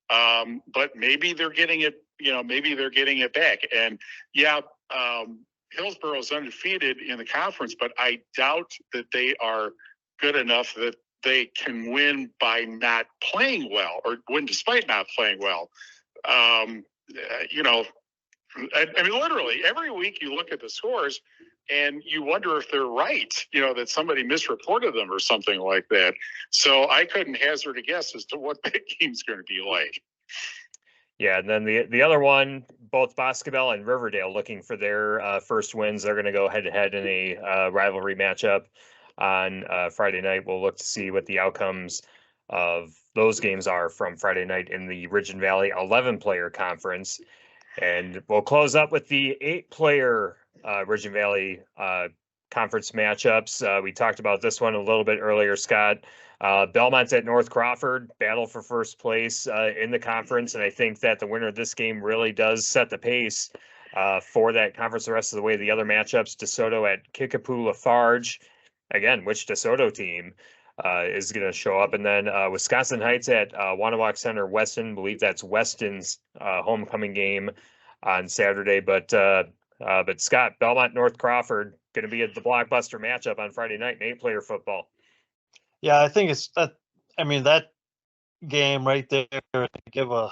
D: But maybe they're getting it back. And Hillsboro is undefeated in the conference, but I doubt that they are good enough that they can win by not playing well, or win despite not playing well. Literally every week you look at the scores and you wonder if they're right, that somebody misreported them or something like that. So I couldn't hazard a guess as to what that game's going to be like.
C: Yeah, and then the other one, both Boscobel and Riverdale looking for their first wins. They're going to go head-to-head in a rivalry matchup on Friday night. We'll look to see what the outcomes of those games are from Friday night in the Ridge and Valley 11-player conference. And we'll close up with the 8-player Ridge and Valley conference matchups. We talked about this one a little bit earlier, Scott. Belmont's at North Crawford, battle for first place in the conference. And I think that the winner of this game really does set the pace for that conference the rest of the way. The other matchups, DeSoto at Kickapoo Lafarge. Again, which DeSoto team is going to show up? And then Wisconsin Heights at Wanawak Center Weston. I believe that's Weston's homecoming game on Saturday. But Scott, Belmont, North Crawford, going to be at the blockbuster matchup on Friday night in 8-player football.
E: Yeah, I think it's that. I mean, that game right there to give a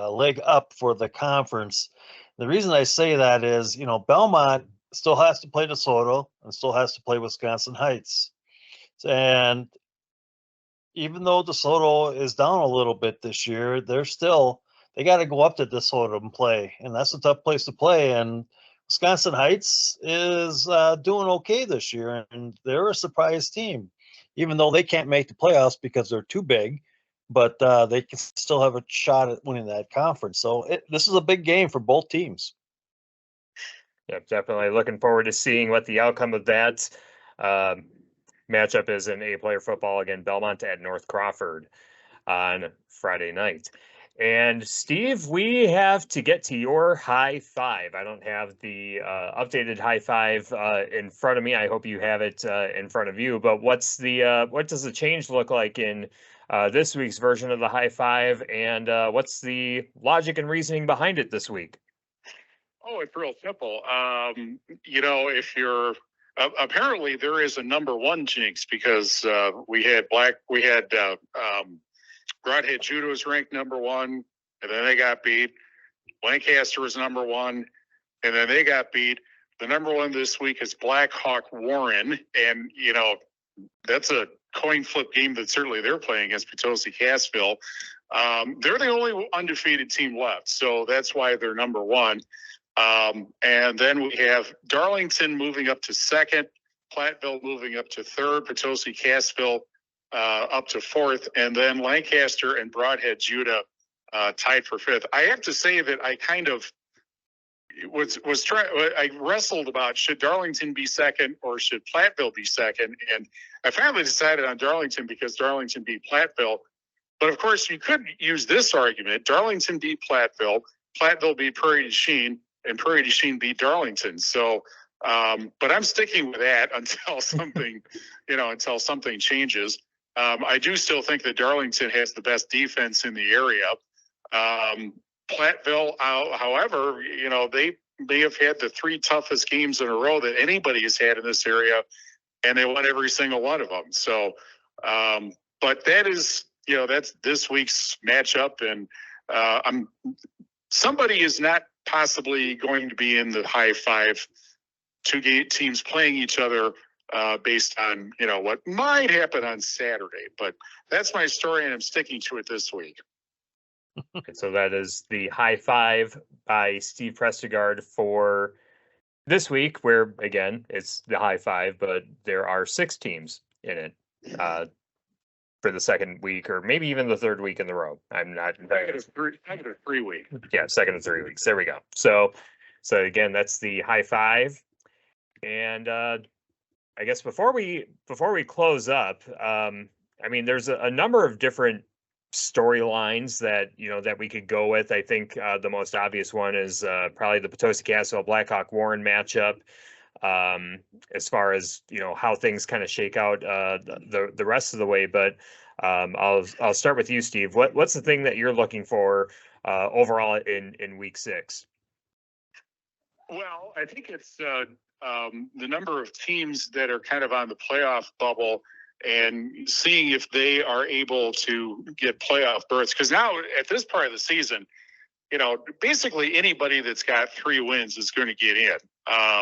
E: leg up for the conference. The reason I say that is, Belmont still has to play DeSoto and still has to play Wisconsin Heights. And even though DeSoto is down a little bit this year, they got to go up to DeSoto and play. And that's a tough place to play. And Wisconsin Heights is doing okay this year. And they're a surprise team, even though they can't make the playoffs because they're too big. But they can still have a shot at winning that conference. So this is a big game for both teams.
C: Yeah, definitely looking forward to seeing what the outcome of that matchup is in 8-player football. Again, Belmont at North Crawford on Friday night. And Steve, we have to get to your high five. I don't have the updated high five in front of me. I hope you have it in front of you. But what does the change look like in this week's version of the high five, and what's the logic and reasoning behind it this week?
D: Oh, it's real simple. If you're apparently there is a number one jinx, because we had Broadhead Judo was ranked number one, and then they got beat. Lancaster was number one, and then they got beat. The number one this week is Black Hawk Warren, and that's a coin flip game that certainly they're playing against Potosi-Cassville. They're the only undefeated team left, so that's why they're number one. And then we have Darlington moving up to second, Platteville moving up to third, Potosi-Cassville up to fourth, and then Lancaster and Broadhead Judah tied for fifth. I have to say that I kind of I wrestled about, should Darlington be second or should Platteville be second? And I finally decided on Darlington because Darlington beat Platteville. But of course, you could use this argument: Darlington beat Platteville, Platteville beat Prairie du Chien, and Prairie du Chien beat Darlington. So, but I'm sticking with that until something, until something changes. I do still think that Darlington has the best defense in the area. Platteville, however, they may have had the three toughest games in a row that anybody has had in this area, and they won every single one of them. So, but that is, that's this week's matchup, and somebody is not possibly going to be in the high five, two teams playing each other based on, what might happen on Saturday. But that's my story, and I'm sticking to it this week.
C: And so that is the high five by Steve Prestegard for this week, where, again, it's the high five, but there are 6 teams in it for the second week, or maybe even the third week in the row. I'm not.
D: Negative 3 week.
C: Yeah, second of 3 weeks. There we go. So again, that's the high five. And I guess before we close up, there's a number of different storylines that that we could go with. I think the most obvious one is probably the Potosi-Cassville Blackhawk Warren matchup. As far as how things kind of shake out the rest of the way, but I'll start with you, Steve. What's the thing that you're looking for overall in week 6?
D: Well, I think it's the number of teams that are kind of on the playoff bubble, and seeing if they are able to get playoff berths. Because now at this part of the season, basically anybody that's got 3 wins is going to get in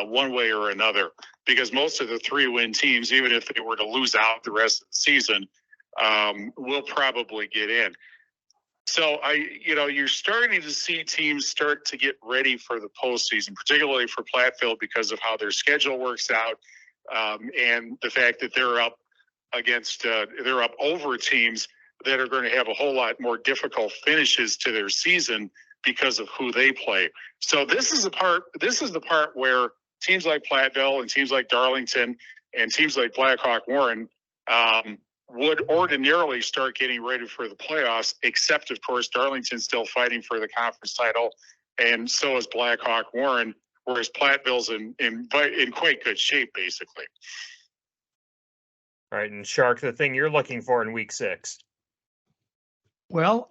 D: one way or another, because most of the 3-win teams, even if they were to lose out the rest of the season, will probably get in. So you're starting to see teams start to get ready for the postseason, particularly for Platteville, because of how their schedule works out, and the fact that they're up over teams that are going to have a whole lot more difficult finishes to their season because of who they play. So this is the part where teams like Platteville and teams like Darlington and teams like Blackhawk Warren would ordinarily start getting ready for the playoffs, except of course Darlington's still fighting for the conference title, and so is Blackhawk Warren, whereas Platteville's in quite good shape, basically.
C: All right, and Shark, the thing you're looking for in week 6.
F: Well,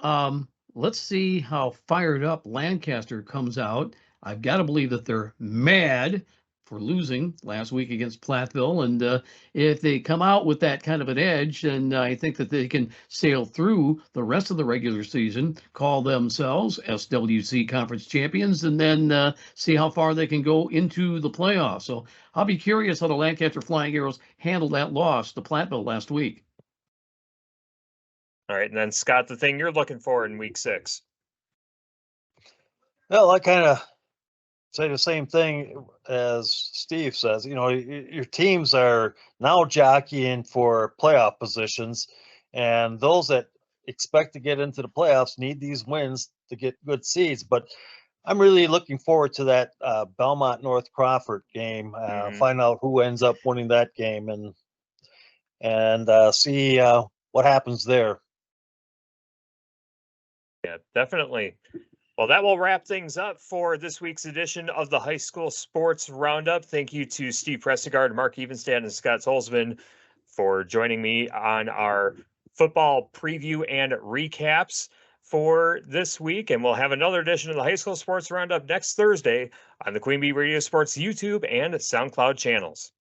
F: let's see how fired up Lancaster comes out. I've got to believe that they're mad for losing last week against Platteville, and if they come out with that kind of an edge, then I think that they can sail through the rest of the regular season, call themselves SWC Conference champions, and then see how far they can go into the playoffs. So I'll be curious how the Lancaster Flying Arrows handle that loss to Platteville last week.
C: All right, and then Scott, the thing you're looking for in week 6.
E: Well, I kind of say the same thing as Steve says. Your teams are now jockeying for playoff positions, and those that expect to get into the playoffs need these wins to get good seeds. But I'm really looking forward to that Belmont North Crawford game. Find out who ends up winning that game, and see what happens there.
C: Yeah, definitely. Well, that will wrap things up for this week's edition of the High School Sports Roundup. Thank you to Steve Prestegard, Mark Evenstad, and Scott Holzman for joining me on our football preview and recaps for this week. And we'll have another edition of the High School Sports Roundup next Thursday on the QueenB Radio Sports YouTube and SoundCloud channels.